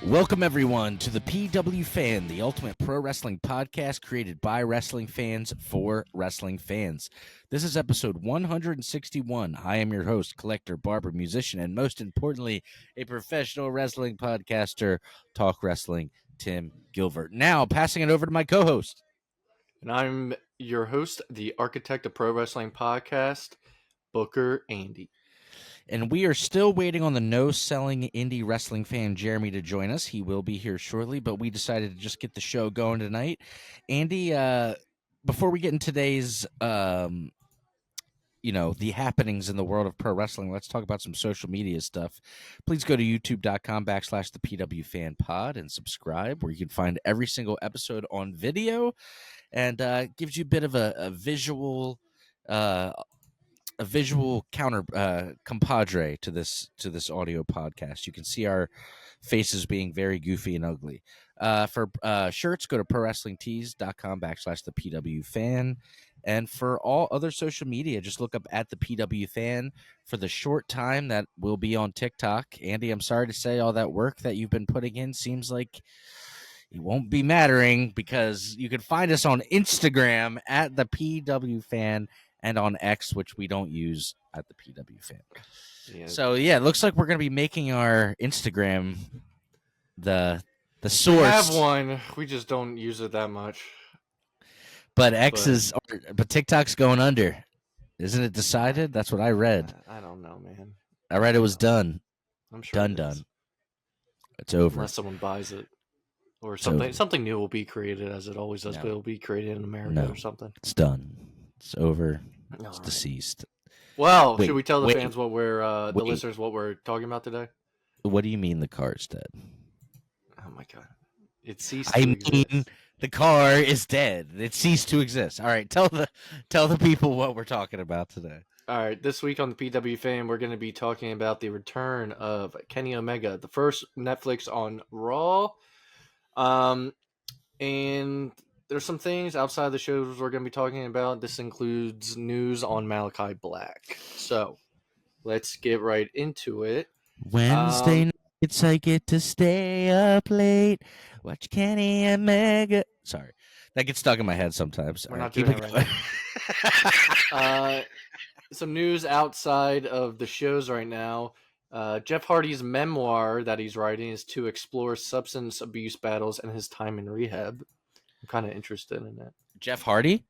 Welcome, everyone, to the PW Fan, the ultimate pro wrestling podcast created by wrestling fans for wrestling fans. This is episode 161. I am your host, collector, barber, musician, and most importantly, a professional wrestling podcaster, Talk Wrestling, Tim Gilbert. Now, passing it over to my co-host. And I'm your host, the architect of pro wrestling podcast, Booker Andy. And we are still waiting on the no-selling indie wrestling fan, Jeremy, to join us. He will be here shortly, but we decided to just get the show going tonight. Andy, before we get in today's, the happenings in the world of pro wrestling, let's talk about some social media stuff. Please go to youtube.com/the PW Fan Pod and subscribe, where you can find every single episode on video and gives you a bit of a visual counter compadre to this audio podcast. You can see our faces being very goofy and ugly. For shirts, go to prowrestlingtees.com/the PW Fan. And for all other social media, just look up at the PW Fan. For the short time that we'll be on TikTok, Andy, I'm sorry to say all that work that you've been putting in seems like it won't be mattering, because you can find us on Instagram at the PW Fan and on X, which we don't use, at the PW Fan. Yeah. So, it looks like we're going to be making our Instagram the source. We have one. We just don't use it that much. But but TikTok's going under. Isn't it decided? That's what I read. I don't know, man. I read it was done. I'm sure done. It's over. Unless someone buys it. Or something new will be created, as it always does, but it'll be created in America or something. It's done. It's over. It's deceased. Well, should we tell the fans what the listeners what we're talking about today? What do you mean the car is dead? Oh my god, it ceased. The car is dead. It ceased to exist. All right, tell the people what we're talking about today. All right, this week on the PW Fan, we're going to be talking about the return of Kenny Omega, the first Netflix on Raw. And there's some things outside the shows we're going to be talking about. This includes news on Malachi Black. So let's get right into it. Wednesday nights I get to stay up late, watch Kenny Omega. Sorry, that gets stuck in my head sometimes. We're not doing it right now. Some news outside of the shows right now. Jeff Hardy's memoir that he's writing is to explore substance abuse battles and his time in rehab. I'm kind of interested in that. Jeff Hardy?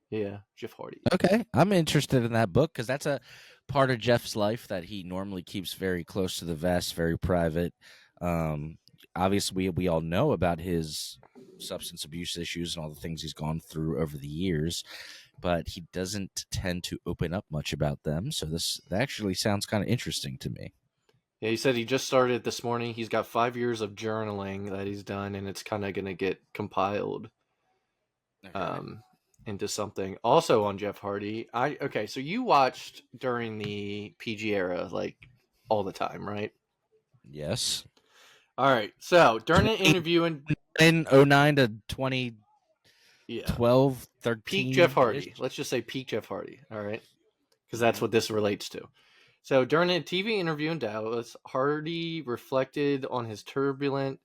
Yeah, Jeff Hardy. Okay, I'm interested in that book because that's a part of Jeff's life that he normally keeps very close to the vest, very private. Obviously, we all know about his substance abuse issues and all the things he's gone through over the years, but he doesn't tend to open up much about them. So that actually sounds kind of interesting to me. Yeah, he said he just started this morning. He's got 5 years of journaling that he's done, and it's kind of going to get compiled into something. Also on Jeff Hardy, so you watched during the PG era, like, all the time, right? Yes. All right, so during an interview in 2009 to 2012, 13. Peak Jeff Hardy. Let's just say peak Jeff Hardy, all right? Because that's what this relates to. So during a TV interview in Dallas, Hardy reflected on his turbulent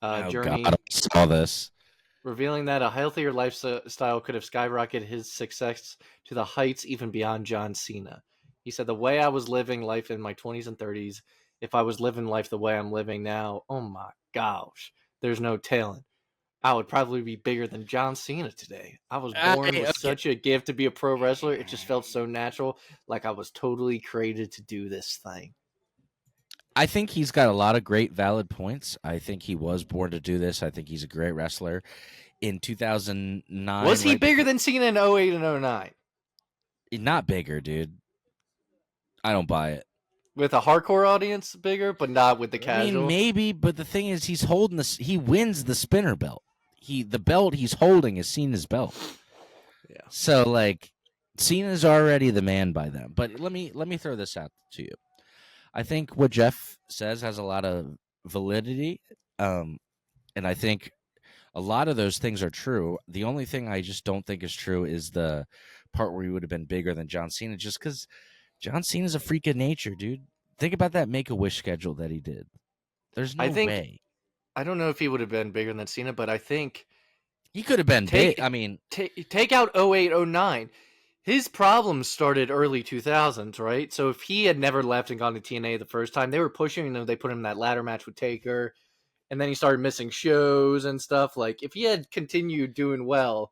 journey. God, I saw this. Revealing that a healthier lifestyle could have skyrocketed his success to the heights even beyond John Cena. He said, the way I was living life in my 20s and 30s, if I was living life the way I'm living now, oh my gosh, there's no telling. I would probably be bigger than John Cena today. I was born with such a gift to be a pro wrestler. It just felt so natural, like I was totally created to do this thing. I think he's got a lot of great valid points. I think he was born to do this. I think he's a great wrestler. In 2009... Was he bigger than Cena in 08 and 09? Not bigger, dude. I don't buy it. With a hardcore audience, bigger, but not with the casual? I mean, maybe, but the thing is, he's holding this. He wins the spinner belt. The belt he's holding is Cena's belt. Yeah. So, like, Cena's already the man by then. But let me throw this out to you. I think what Jeff says has a lot of validity, and I think a lot of those things are true. The only thing I just don't think is true is the part where he would have been bigger than John Cena, just because John Cena's a freak of nature, dude. Think about that Make-A-Wish schedule that he did. There's no way. I don't know if he would have been bigger than Cena, but I think He could have been big. I mean, take out 08, 09. His problems started early 2000s, right? So if he had never left and gone to TNA the first time, they were pushing him. They put him in that ladder match with Taker, and then he started missing shows and stuff. Like, if he had continued doing well,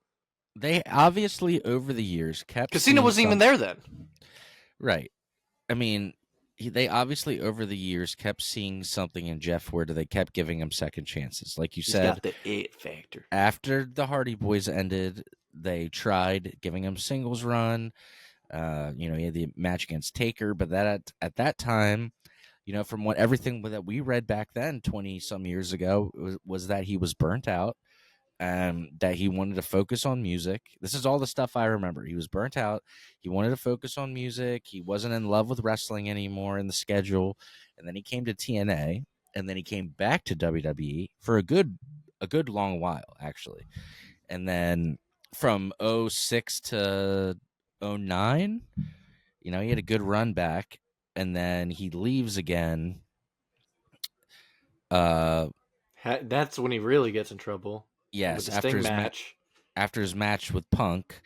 they obviously over the years kept. because Cena wasn't even there then. Right. I mean, they obviously over the years kept seeing something in Jeff where they kept giving him second chances. Like you He's said, got the it factor. after the Hardy Boys ended, they tried giving him singles run. He had the match against Taker, but that at that time, from everything that we read back then, 20 some years ago, was that he was burnt out. That he wanted to focus on music. This is all the stuff I remember. He was burnt out. He wanted to focus on music. He wasn't in love with wrestling anymore in the schedule. And then he came to TNA, and then he came back to WWE for a good long while, actually. And then from 06 to 09, he had a good run back, and then he leaves again. That's when he really gets in trouble. Yes, with the Sting match. After his match with Punk,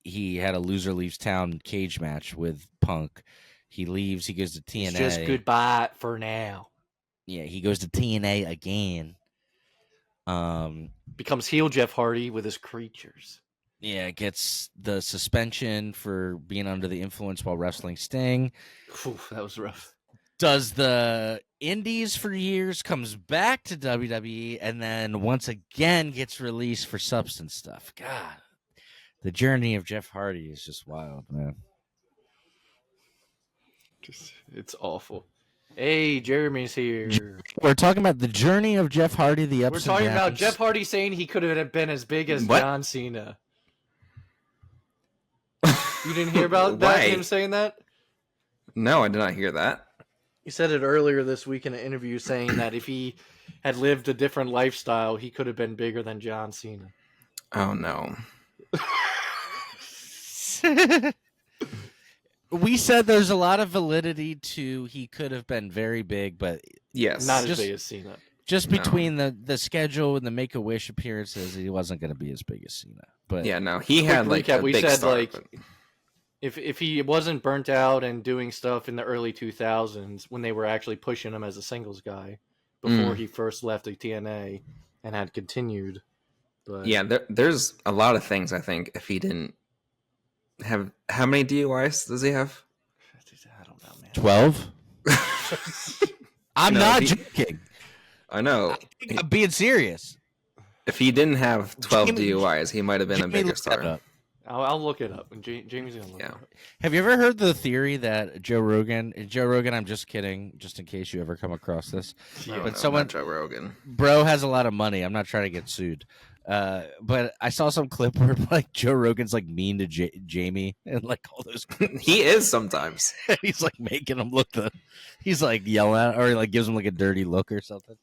he had a loser leaves town cage match with Punk. He leaves. He goes to TNA. It's just goodbye for now. Yeah, he goes to TNA again. Becomes heel Jeff Hardy with his creatures. Yeah, gets the suspension for being under the influence while wrestling Sting. Oof, that was rough. Does the Indies for years, comes back to WWE, and then once again gets released for substance stuff. God, the journey of Jeff Hardy is just wild, man. It's awful. Hey, Jeremy's here. We're talking about the journey of Jeff Hardy, the ups We're and talking downs. about Jeff Hardy saying he could have been as big as John Cena. You didn't hear about that? Him saying that? No, I did not hear that. He said it earlier this week in an interview, saying that if he had lived a different lifestyle, he could have been bigger than John Cena. Oh, no. We said there's a lot of validity to he could have been very big, but yes, not as big as Cena. Just between the schedule and the Make-A-Wish appearances, he wasn't going to be as big as Cena. But yeah, no, he had like recap, a we big said star, like if he wasn't burnt out and doing stuff in the early 2000s when they were actually pushing him as a singles guy before he first left the TNA and had continued. But yeah, there's a lot of things I think if he didn't have. How many DUIs does he have? I don't know, man. 12. I'm not joking. I know. I'm being serious. If he didn't have 12 DUIs, he might have been a bigger star. I'll look it up, and Jamie's gonna look it up. Have you ever heard the theory that Joe Rogan? I'm just kidding, just in case you ever come across this. No, but not Joe Rogan. Bro has a lot of money. I'm not trying to get sued. But I saw some clip where like Joe Rogan's like mean to Jamie and like all those. He is sometimes. He's like making him look he's like yelling at, or he like gives him like a dirty look or something.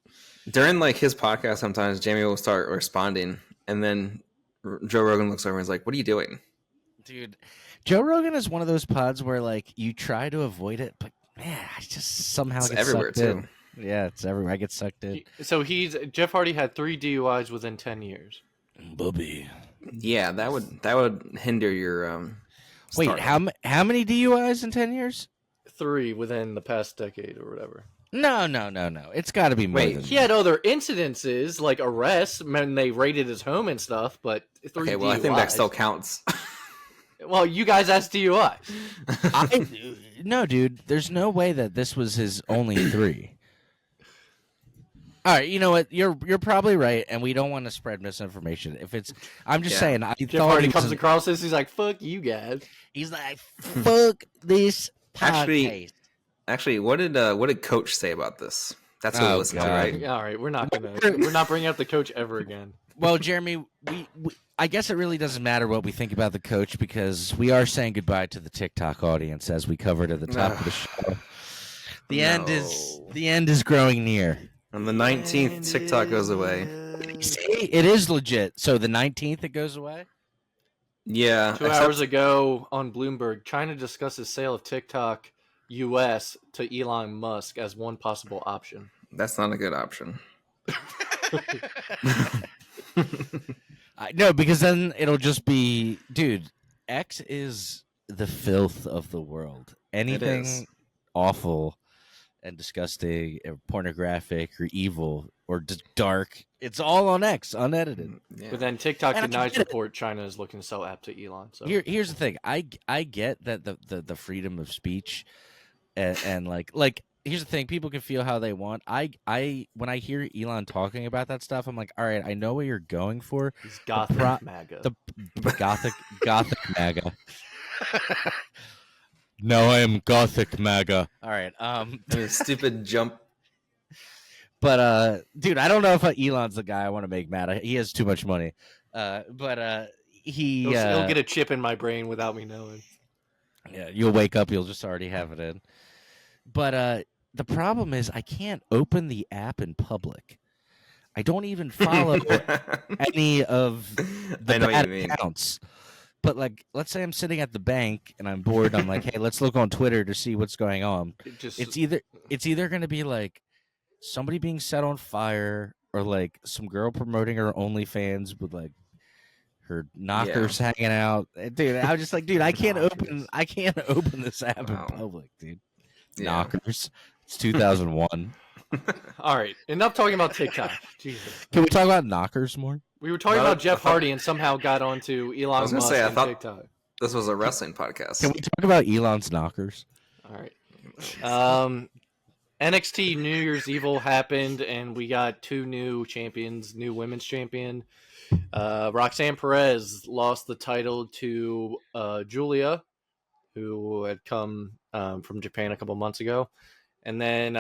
During like his podcast, sometimes Jamie will start responding, and then Joe Rogan looks over and is like, "What are you doing?" Dude, Joe Rogan is one of those pods where like you try to avoid it, but man, I just somehow it's get everywhere sucked too. In. Yeah, it's everywhere. I get sucked in. So Jeff Hardy had 3 DUIs within 10 years. Bubby. Yeah, that would hinder your Wait, stardom. how many DUIs in 10 years? 3 within the past decade or whatever. No. It's got to be more. Wait, than he had other incidences like arrests when they raided his home and stuff, but 3 Okay, well, DUIs. I think that still counts. Well, you guys asked DUI. No, dude. There's no way that this was his only 3. All right, you know what? You're probably right, and we don't want to spread misinformation. I'm just saying. I Jeff thought Hardy comes across this. He's like, "Fuck you guys." He's like, "Fuck this podcast." Actually, what did Coach say about this? That's what we listened to, right? All right, we're not bringing up the coach ever again. Well, Jeremy, we I guess it really doesn't matter what we think about the coach because we are saying goodbye to the TikTok audience as we covered at the top of the show. The end is growing near. On the 19th, TikTok goes away. See, it is legit. So the 19th, it goes away? Yeah. 2 hours ago on Bloomberg, China discusses sale of TikTok US to Elon Musk as one possible option. That's not a good option. No, because then it'll just be, dude, X is the filth of the world. Anything awful and disgusting or pornographic or evil or just dark, it's all on X, unedited. Yeah. But then TikTok And I denies get it. report China is looking so apt to Elon. So Here's the thing. I get that the freedom of speech and like here's the thing. People can feel how they want. I when I hear Elon talking about that stuff, I'm like, all right, I know what you're going for. he's gothic MAGA. The gothic MAGA. No, I am gothic MAGA. All right. Stupid jump. But dude, I don't know if Elon's the guy I want to make mad. He has too much money. But he'll get a chip in my brain without me knowing. Yeah, you'll wake up, you'll just already have it in. But the problem is I can't open the app in public. I don't even follow any of the bad accounts. But like, let's say I'm sitting at the bank and I'm bored. I'm like, hey, let's look on Twitter to see what's going on. It's either going to be like somebody being set on fire or like some girl promoting her OnlyFans with like her knockers hanging out. Dude, I was just like, dude, I can't open this app in public, dude. Yeah. Knockers. It's 2001. All right, enough talking about TikTok. Jesus. Can we talk about knockers more? We were talking about Jeff Hardy and somehow got onto Elon Musk and TikTok. This was a wrestling podcast. Can we talk about Elon's knockers? All right. NXT New Year's Evil happened, and we got two new champions, new women's champion. Roxanne Perez lost the title to Julia, who had come from Japan a couple months ago. And then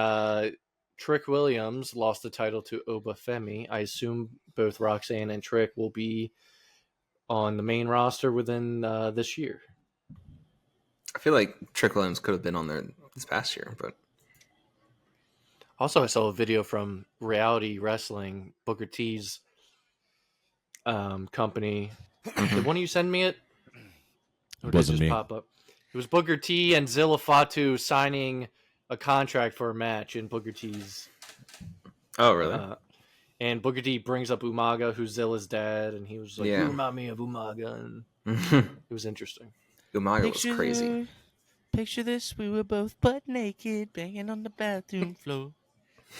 Trick Williams lost the title to Obafemi. I assume both Roxanne and Trick will be on the main roster within this year. I feel like Trick Williams could have been on there this past year, but also I saw a video from Reality Wrestling, Booker T's company. Did one of you send me it? Or did it just pop up? It was Booker T and Zilla Fatu signing a contract for a match in Booker T's. Oh, really? And Booker T brings up Umaga, who's Zilla's dad, and he was like, "You remind me of Umaga," and it was interesting. Umaga was crazy. Picture this: we were both butt naked, banging on the bathroom floor.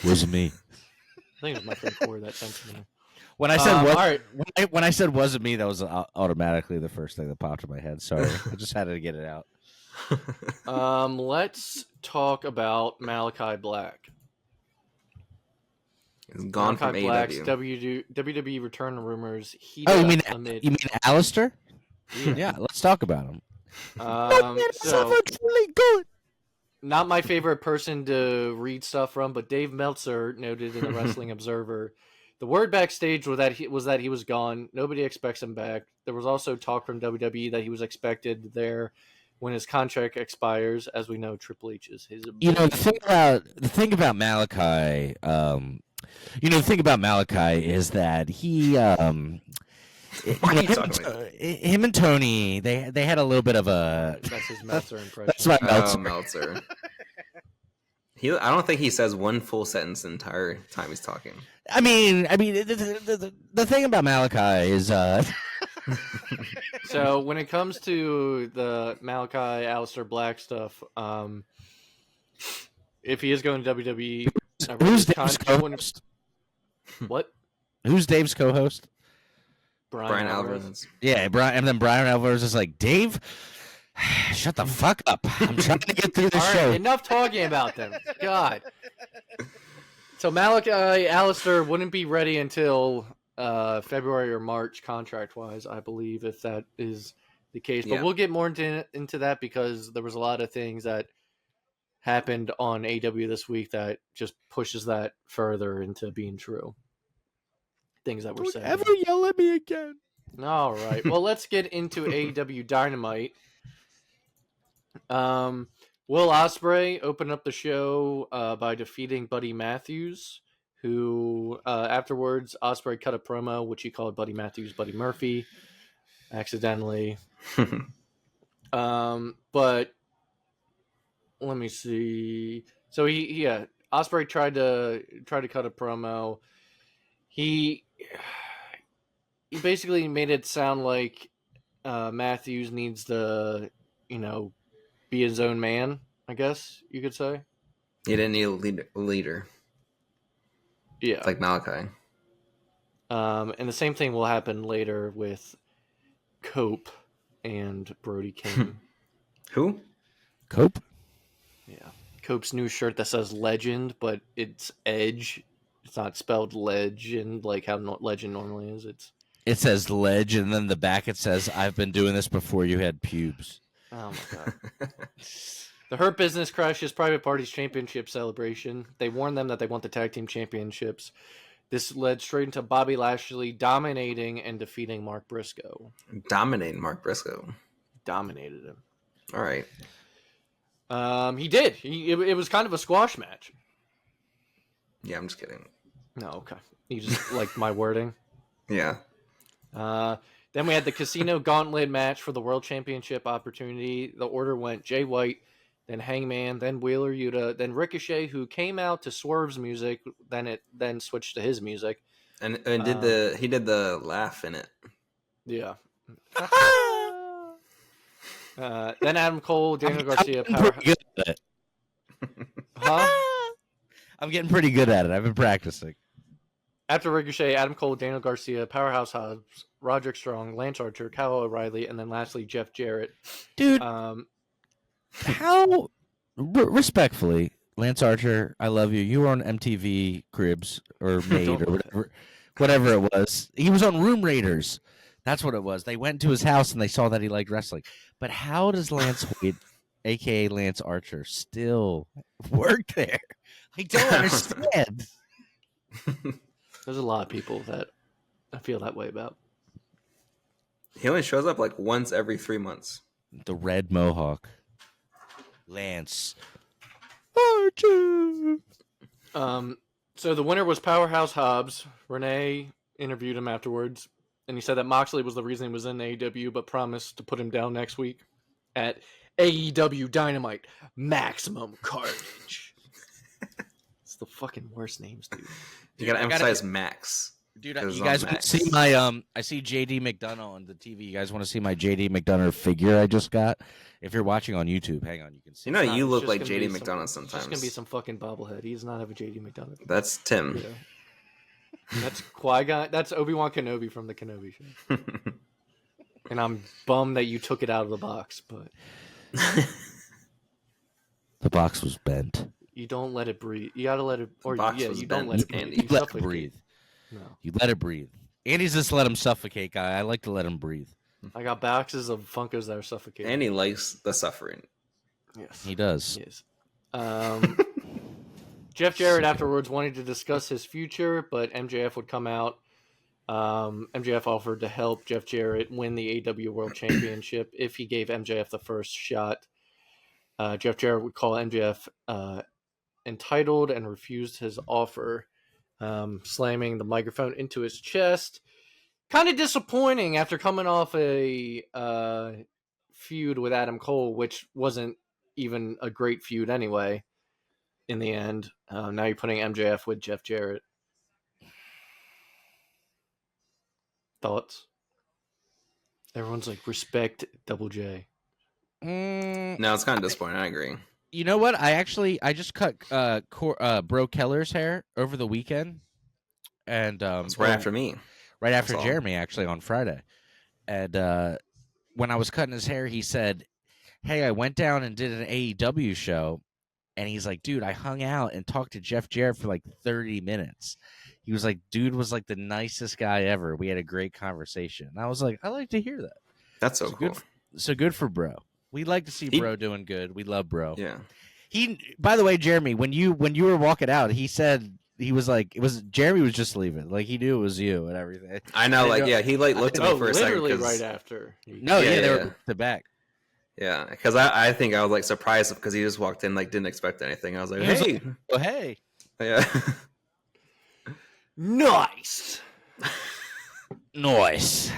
Wasn't me. I think it was my friend Corey that sent to me. When I said when I said wasn't me, that was automatically the first thing that popped in my head. Sorry, I just had to get it out. Let's talk about Malachi Black. He's gone from AEW. WWE return rumors. You mean Alistair? Yeah, let's talk about him. Really good. Not my favorite person to read stuff from, but Dave Meltzer noted in the Wrestling Observer, the word backstage was that he was gone. Nobody expects him back. There was also talk from WWE that he was expected there when his contract expires. As we know, Triple H is his. The thing about Malachi, the thing about Malachi is that he, him and Tony, they had a little bit of a. That's his Meltzer impression. That's my Meltzer. Meltzer. I don't think he says one full sentence the entire time he's talking. I mean, the thing about Malachi is. So when it comes to the Malachi Aleister Black stuff, if he is going to WWE, who's Dave's co-host? What? Who's Dave's co-host? Brian Alvarez. Yeah, and then Brian Alvarez is like, Dave, shut the fuck up. I'm trying to get through the show. Right, enough talking about them. God. So Malachi Aleister wouldn't be ready until February or March contract-wise, I believe, if that is the case. But we'll get more into that because there was a lot of things that happened on AEW this week that just pushes that further into being true. Things that were said. Don't ever yell at me again. All right. Well, let's get into AEW Dynamite. Will Ospreay opened up the show by defeating Buddy Matthews, who afterwards Ospreay cut a promo which he called Buddy Matthews Buddy Murphy accidentally. But let me see. So Ospreay tried to cut a promo. He basically made it sound like Matthews needs to, be his own man, I guess you could say. He didn't need a leader Yeah. like Malachi. And the same thing will happen later with Cope and Brody King. Who? Cope. Yeah. Cope's new shirt that says Legend, but it's Edge. It's not spelled Legend like how Legend normally is. It says ledge, and then the back it says, "I've been doing this before you had pubes." Oh my god. The Hurt Business crashes Private Party's championship celebration. They warn them that they want the tag team championships. This led straight into Bobby Lashley dominating and defeating Mark Briscoe. Dominating Mark Briscoe. Dominated him. All right. He did. It was kind of a squash match. Yeah, I'm just kidding. No, okay. You just like my wording. Yeah. Then we had the Casino Gauntlet match for the World Championship opportunity. The order went Jay White, then Hangman, then Wheeler Yuta, then Ricochet, who came out to Swerve's music. Then switched to his music. And he did the laugh in it. Yeah. Then Adam Cole, Daniel Garcia, Power. Good at it. Huh? I'm getting pretty good at it. I've been practicing. After Ricochet, Adam Cole, Daniel Garcia, Powerhouse Hobbs, Roderick Strong, Lance Archer, Kyle O'Reilly, and then lastly Jeff Jarrett. Dude, how respectfully, Lance Archer, I love you. You were on MTV Cribs or Made or whatever it was. He was on Room Raiders. That's what it was. They went to his house and they saw that he liked wrestling. But how does Lance Hoyt, a.k.a. Lance Archer, still work there? I don't understand. There's a lot of people that I feel that way about. He only shows up like once every 3 months. The red mohawk. Lance Archer. So the winner was Powerhouse Hobbs. Renee interviewed him afterwards, and he said that Moxley was the reason he was in AEW, but promised to put him down next week at AEW Dynamite Maximum Carnage. It's the fucking worst names, dude. You gotta emphasize Max. Dude, you guys want to see my I see JD McDonough on the TV. You guys want to see my JD McDonough figure I just got? If you're watching on YouTube, hang on, you can see. You know, you look like JD McDonough sometimes. It's gonna be some fucking bobblehead. He does not have a JD McDonough. That's Tim. Yeah. That's Qui-Gon. That's Obi-Wan Kenobi from the Kenobi Show. And I'm bummed that you took it out of the box, but the box was bent. You don't let it breathe. You gotta let it. Or you don't let it breathe. You let it breathe. No. You let it breathe. Andy's just let him suffocate, guy. I like to let him breathe. I got boxes of Funkos that are suffocating. And he likes the suffering. Yes, he does. Yes. Jeff Jarrett afterwards wanted to discuss his future, but MJF would come out. MJF offered to help Jeff Jarrett win the AEW World Championship if he gave MJF the first shot. Jeff Jarrett would call MJF entitled and refused his offer, slamming the microphone into his chest. Kind of disappointing after coming off a feud with Adam Cole, which wasn't even a great feud anyway. In the end, now you're putting MJF with Jeff Jarrett. Thoughts? Everyone's like, respect Double J. No, it's kind of disappointing. I agree. You know what? I just cut Bro Keller's hair over the weekend, and it's right after me, right after Jeremy, actually on Friday. And when I was cutting his hair, he said, "Hey, I went down and did an AEW show," and he's like, "Dude, I hung out and talked to Jeff Jarrett for like 30 minutes." He was like, "Dude was like the nicest guy ever. We had a great conversation." And I was like, "I like to hear that." That's so cool. Good for Bro. We like to see Bro doing good. We love Bro. Yeah. By the way, Jeremy, when you were walking out, he said he was like, Jeremy was just leaving. Like he knew it was you and everything. I know, he looked at me for a second. Literally right after. They were the back. Yeah, because I think I was like surprised because he just walked in, like didn't expect anything. I was like, hey. Oh, hey. Yeah. Nice. Nice.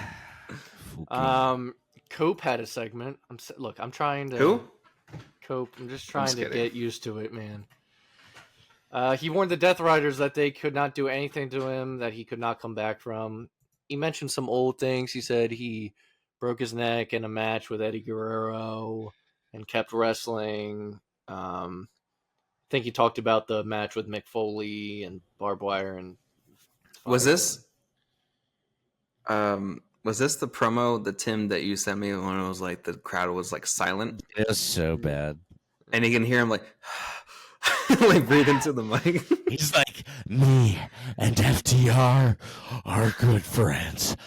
Cope had a segment. I'm trying to. Who? Cope. I'm just trying to get used to it, man. He warned the Death Riders that they could not do anything to him that he could not come back from. He mentioned some old things. He said he broke his neck in a match with Eddie Guerrero and kept wrestling. I think he talked about the match with Mick Foley and barbed wire and Was this the promo, the Tim that you sent me when it was like the crowd was like silent? It was so bad. And you can hear him like like breathe into the mic. He's like, me and FTR are good friends.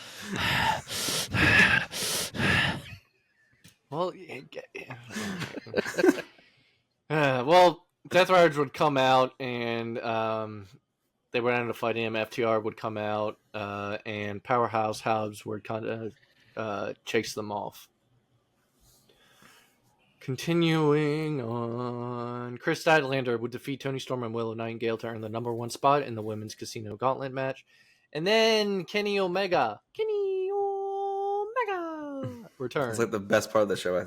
Well, well, Death Riders would come out and they would end up fighting him. FTR would come out and Powerhouse Hobbs would kind of chase them off. Continuing on, Chris Statlander would defeat Tony Storm and Willow Nightingale to earn the number 1 spot in the Women's Casino Gauntlet match. And then Kenny Omega returns. It's like the best part of the show, I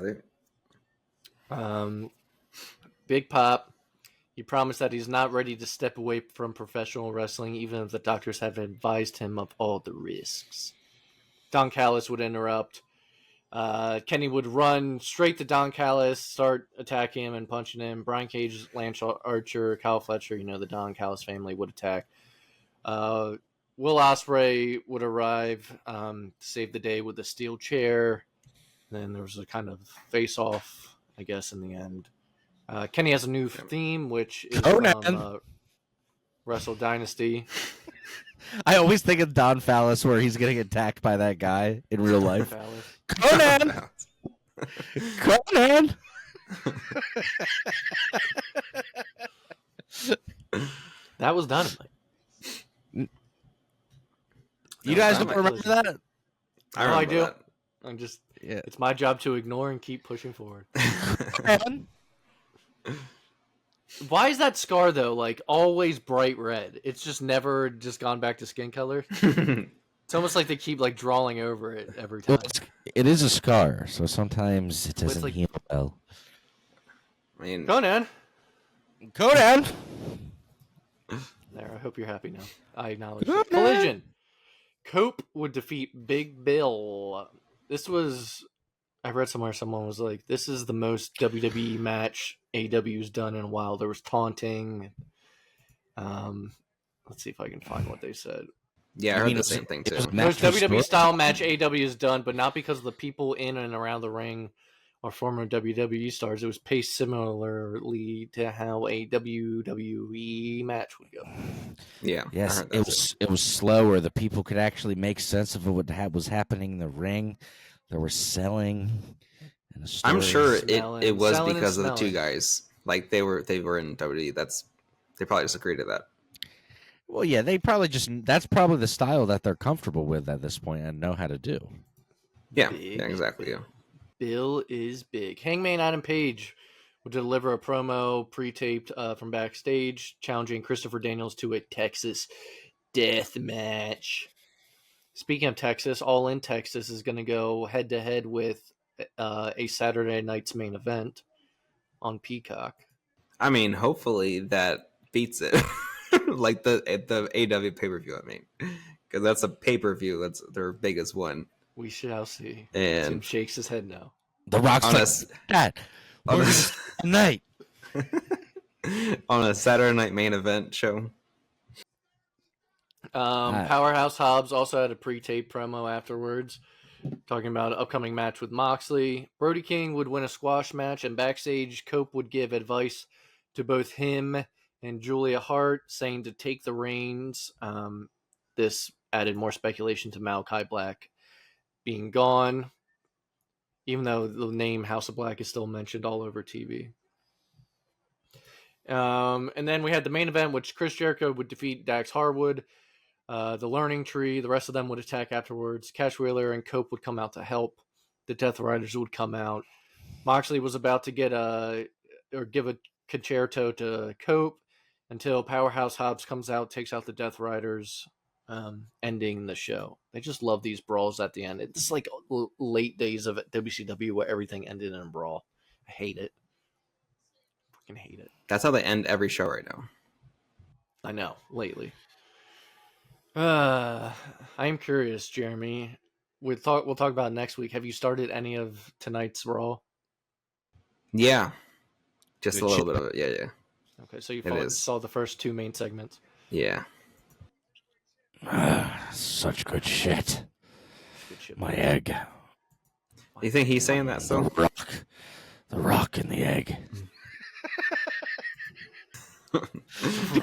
think. Big Pop. He promised that he's not ready to step away from professional wrestling, even if the doctors have advised him of all the risks. Don Callis would interrupt. Kenny would run straight to Don Callis, start attacking him and punching him. Brian Cage, Lance Archer, Kyle Fletcher, the Don Callis family would attack. Will Ospreay would arrive to save the day with a steel chair. Then there was a kind of face-off, I guess, in the end. Kenny has a new theme, which is from Wrestle Dynasty. I always think of Don Fallis where he's getting attacked by that guy in real life. Conan! Conan! That was Dynamite. You guys don't remember that? I do. That. I'm just, it's my job to ignore and keep pushing forward. Why is that scar, though, like, always bright red? It's just never just gone back to skin color? It's almost like they keep, like, drawing over it every time. Well, it is a scar, so sometimes it doesn't heal well. I mean, Conan! Conan! There, I hope you're happy now. I acknowledge it. Collision! Cope would defeat Big Bill. This was... I read somewhere someone was like, this is the most WWE match AEW's done in a while. There was taunting. Let's see if I can find what they said. Yeah, I heard the same thing too. Most WWE style match AEW has done, but not because of the people in and around the ring or former WWE stars. It was paced similarly to how a WWE match would go. Yeah. Yes, it was slower. The people could actually make sense of what was happening in the ring. There was selling. And I'm sure it was because of the two guys. Like they were in WWE. They probably just agreed to that. Well, yeah, that's probably the style that they're comfortable with at this point and know how to do. Yeah, exactly. Yeah. Bill is big. Hangman Adam Page would deliver a promo pre-taped from backstage, challenging Christopher Daniels to a Texas death match. Speaking of Texas, All In Texas is going to go head-to-head with a Saturday night's main event on Peacock. I mean, hopefully that beats it. Like the AEW pay-per-view, I mean. Because that's a pay-per-view. That's their biggest one. We shall see. And Tim shakes his head no. The Rock's like, night. On a Saturday night main event show. Powerhouse Hobbs also had a pre-tape promo afterwards, talking about an upcoming match with Moxley. Brody King would win a squash match, and backstage, Cope would give advice to both him and Julia Hart, saying to take the reins. This added more speculation to Malachi Black being gone, even though the name House of Black is still mentioned all over TV. And then we had the main event, which Chris Jericho would defeat Dax Harwood. The Learning Tree, the rest of them would attack afterwards. Cash Wheeler and Cope would come out to help. The Death Riders would come out. Moxley was about to give a concerto to Cope until Powerhouse Hobbs comes out, takes out the Death Riders, ending the show. They just love these brawls at the end. It's like late days of WCW where everything ended in a brawl. I hate it. Fucking hate it. That's how they end every show right now. I know, lately. I am curious, Jeremy. We'll talk about it next week. Have you started any of tonight's Raw? Yeah, just Good a little shit. bit of it. Yeah, Okay, so you It is. saw the first 2 main segments. yeah. Such good shit. Good shit. My egg. You think he's saying that The still? rock in the egg.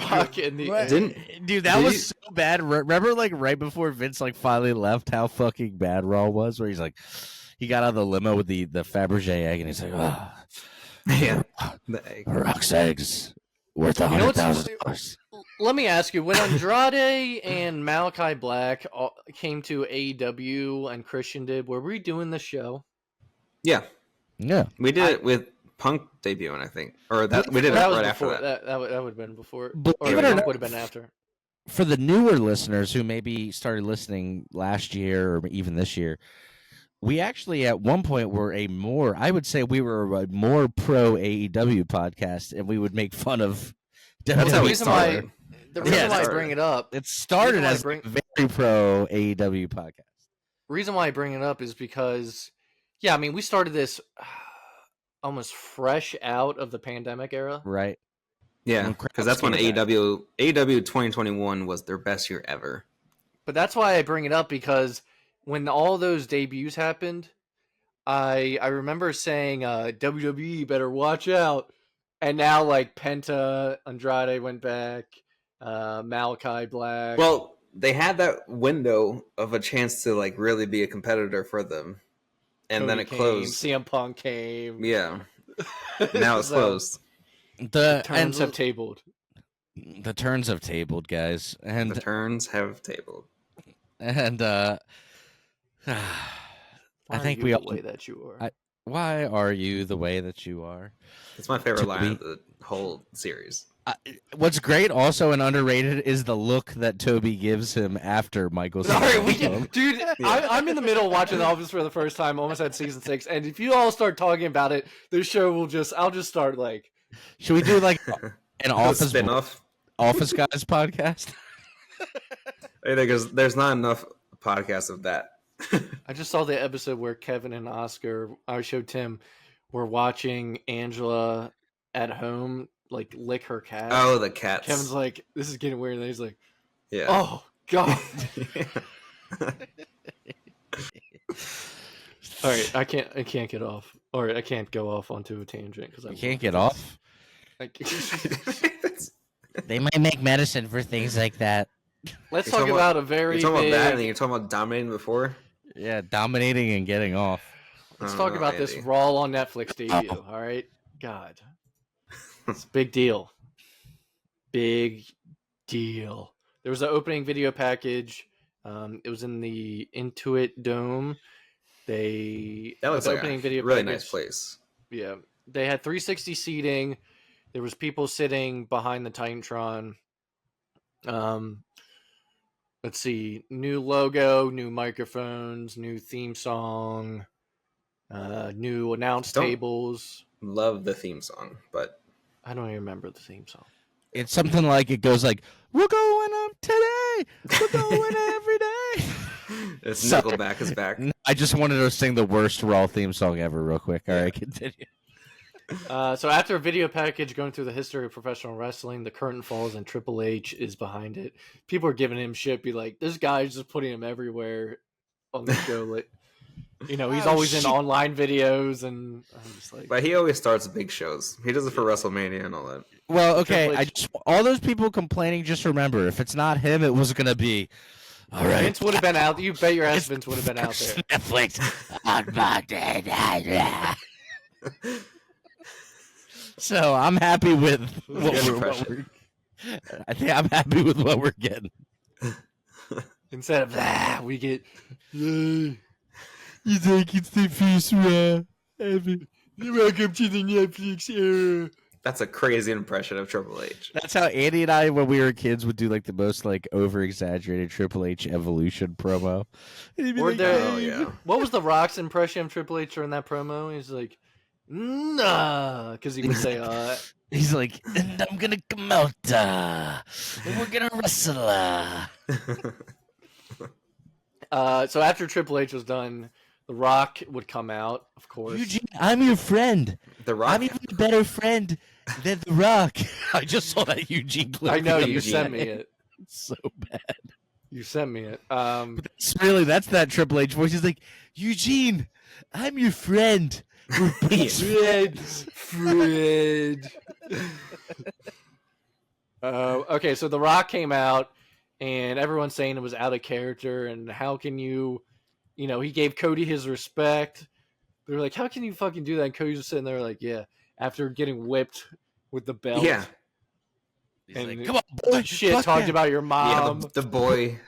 Rock in the What? Dude, that was so bad. Remember, like right before Vince like finally left, how fucking bad Raw was. Where he's like, he got out of the limo with the Fabergé egg, and he's like, "Oh, Yeah, the egg. Rock's eggs worth You know what's- $100,000." Let me ask you: when Andrade and Malachi Black came to AEW and Christian did, were we doing the show? Yeah, Yeah, we did it with Punk debuting, I think, or that we did it That was right before. after that. That would have been before. Believe Or it or Punk not, would have been after. for the newer listeners who maybe started listening last year or even this year, we actually at one point were I would say we were a more pro AEW podcast, and we would make fun of That's how The we reason started. why the reason why I bring it up, It started Reason why I as bring- a very pro AEW podcast. reason why I bring it up is because, yeah, I mean, we started this almost fresh out of the pandemic era. Right. Yeah, When because that's when crowds came AEW 2021 was their best year ever. But that's why I bring it up, because when all those debuts happened, I remember saying WWE better watch out. And now like Penta, Andrade went back, Malachi Black. Well, they had that window of a chance to like really be a competitor for them, and then Cody it came, closed. CM Punk came. Yeah, now it's So, closed. The turns have tabled. The turns have tabled, guys, and The turns have tabled. I Why think are we you all. the way that you are. Why are you the way that you are? It's my favorite To line be- of the whole series. What's great, also and underrated, is the look that Toby gives him after Michael. Sorry, Cena. dude. I'm in the middle watching The Office for the first time, almost at season 6, and if you all start talking about it, this show will I'll just start like. Should we do like an office Spin-off. Office Guys podcast? I think there's not enough podcasts of that. I just saw the episode where Kevin and Oscar, I showed Tim, were watching Angela at home like lick her cat. Oh, the cats. Kevin's like, "This is getting weird," and he's like, yeah. "Oh God." All right, I can't get off, or I can't go off onto a tangent because You can't get off. They might make medicine for things like that. Let's You're talk talking about a very You're talking big. about that, and then you're talking about dominating before. Yeah, dominating and getting off. Let's I talk don't about know, this Andy. Raw on Netflix debut. All right, God, it's a big deal. Big deal. There was an opening video package. It was in the Intuit Dome. That looks the like opening a video really package, nice place. Yeah, they had 360 seating. There was people sitting behind the Titantron. Let's see, new logo, new microphones, new theme song, new announce Don't- tables. Love the theme song, but I don't even remember the theme song. It's something like it goes like, "We're going up today. We're going every day." it's Sorry. Nickelback is back. I just wanted to sing the worst Raw theme song ever, real quick. All right, continue. So after a video package going through the history of professional wrestling, the curtain falls and Triple H is behind it. People are giving him shit, be like, "This guy's just putting him everywhere on the show." Like, he's Oh, always in shit. online videos, and I'm just like, But he always starts big shows. He does it for WrestleMania and all that. Well, okay. Triple H- All those people complaining. Just remember, if it's not him, it was gonna be. All right. Vince would have been out. You bet your ass Vince would have been out there. Netflix on Monday night. So I'm happy with what Good we're, impression. I think I'm happy with what we're getting. Instead of that, we get. You think it's the first Raw ever? Welcome to the Netflix era. That's a crazy impression of Triple H. That's how Andy and I, when we were kids, would do like the most like over exaggerated Triple H Evolution promo. And he'd be Or like, there- Oh, yeah. What was the Rock's impression of Triple H during that promo? He's like, nah, because he would say, He's like, and I'm gonna come out, and we're gonna wrestle. So after Triple H was done, The Rock would come out, of course. Eugene, I'm your friend. The Rock. I'm even a better friend than The Rock. I just saw that Eugene clip. I know, you Eugene. sent me it. It's so bad. You sent me it. But that's that Triple H voice. He's like, Eugene, I'm your friend. We're best friends. Fred. Okay, so The Rock came out, and everyone's saying it was out of character, and how can you know, he gave Cody his respect. They were like, how can you fucking do that? And Cody's just sitting there like, yeah, after getting whipped with the belt. Yeah. He's And like, come on, boy. Shit, Fuck talked that. about your mom. Yeah, the boy.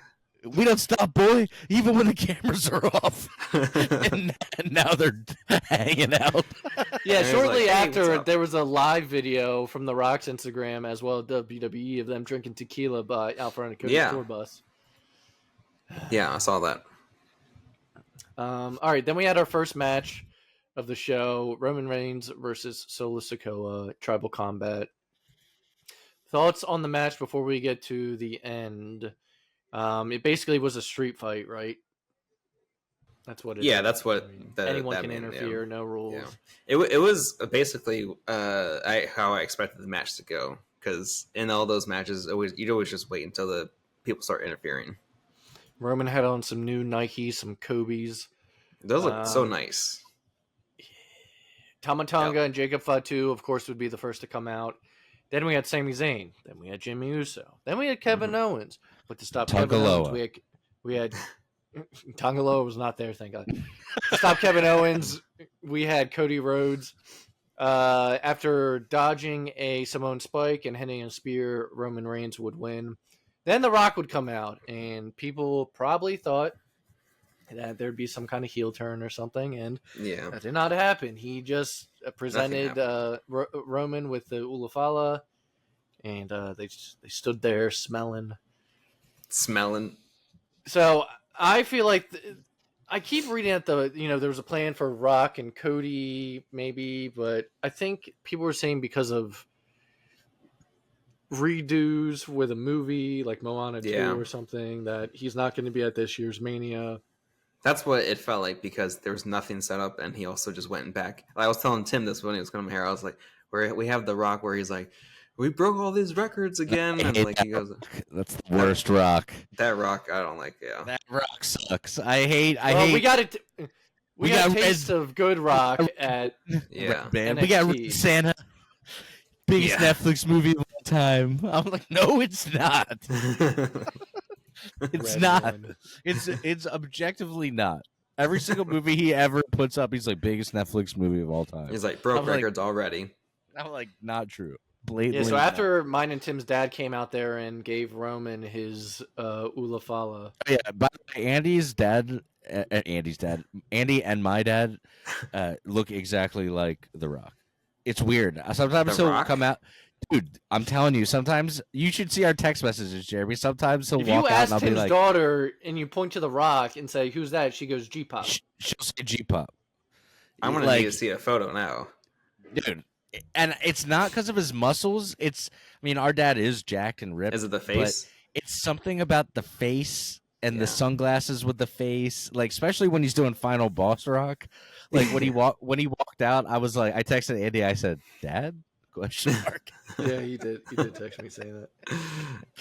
We don't stop, boy, even when the cameras are off. and now they're hanging out. Yeah, And he was shortly like, "Hey, after, what's up?" there was a live video from The Rock's Instagram as well as WWE of them drinking tequila out front of Cody's tour bus. Yeah, I saw that. All right, then we had our first match of the show, Roman Reigns versus Solo Sikoa, Tribal Combat. Thoughts on the match before we get to the end? It basically was a street fight, right? That's what it is. Yeah, that's what I mean, that, anyone that can mean, interfere, yeah. no rules. Yeah. It was basically how I expected the match to go, because in all those matches, you'd always just wait until the people start interfering. Roman had on some new Nikes, some Kobe's. Those look so nice. Tama Tonga and Jacob Fatu, of course, would be the first to come out. Then we had Sami Zayn. Then we had Jimmy Uso. Then we had Kevin Owens. But to stop Kevin Owens, we had Tongaloa was not there, thank God. To stop Kevin Owens, we had Cody Rhodes. After dodging a Samoan Spike and hitting a spear, Roman Reigns would win. Then The Rock would come out, and people probably thought that there'd be some kind of heel turn or something, and that did not happen. He just presented Roman with the Ulafala, and they stood there smelling. So I feel like I keep reading at there was a plan for Rock and Cody maybe, but I think people were saying because of redos with a movie like Moana 2 or something that he's not going to be at this year's Mania. That's what it felt like, because there was nothing set up, and he also just went back. I was telling Tim this when he was coming here. I was like, where we have The Rock where he's like, we broke all these records again, and like he goes, that's the worst Rock. That Rock, I don't like. Yeah, that Rock sucks. I hate. We got it. We got a taste of good Rock at man. We got Santa, biggest Netflix movie of all time. I'm like, no, it's not. It's not. It's objectively not. Every single movie he ever puts up, he's like, biggest Netflix movie of all time. He's like, broke records already. I'm like, not true. Blatantly. Yeah, so after mine and Tim's dad came out there and gave Roman his Ulafala. Yeah, by the way, Andy's dad, Andy and my dad look exactly like The Rock. It's weird. Sometimes he'll come out. Dude, I'm telling you, sometimes you should see our text messages, Jeremy. Sometimes he'll walk out and I'll be like... If you ask Tim's daughter and you point to The Rock and say, who's that? She goes, G-Pop. She'll say G-Pop. I'm going to need to see a photo now. Dude, and it's not because of his muscles. Our dad is jacked and ripped. Is it the face? It's something about the face and the sunglasses with the face, like especially when he's doing Final Boss Rock. Like when he walked out, I was like, I texted Andy, I said, Dad? Question mark. Yeah, he did. He did text me saying that.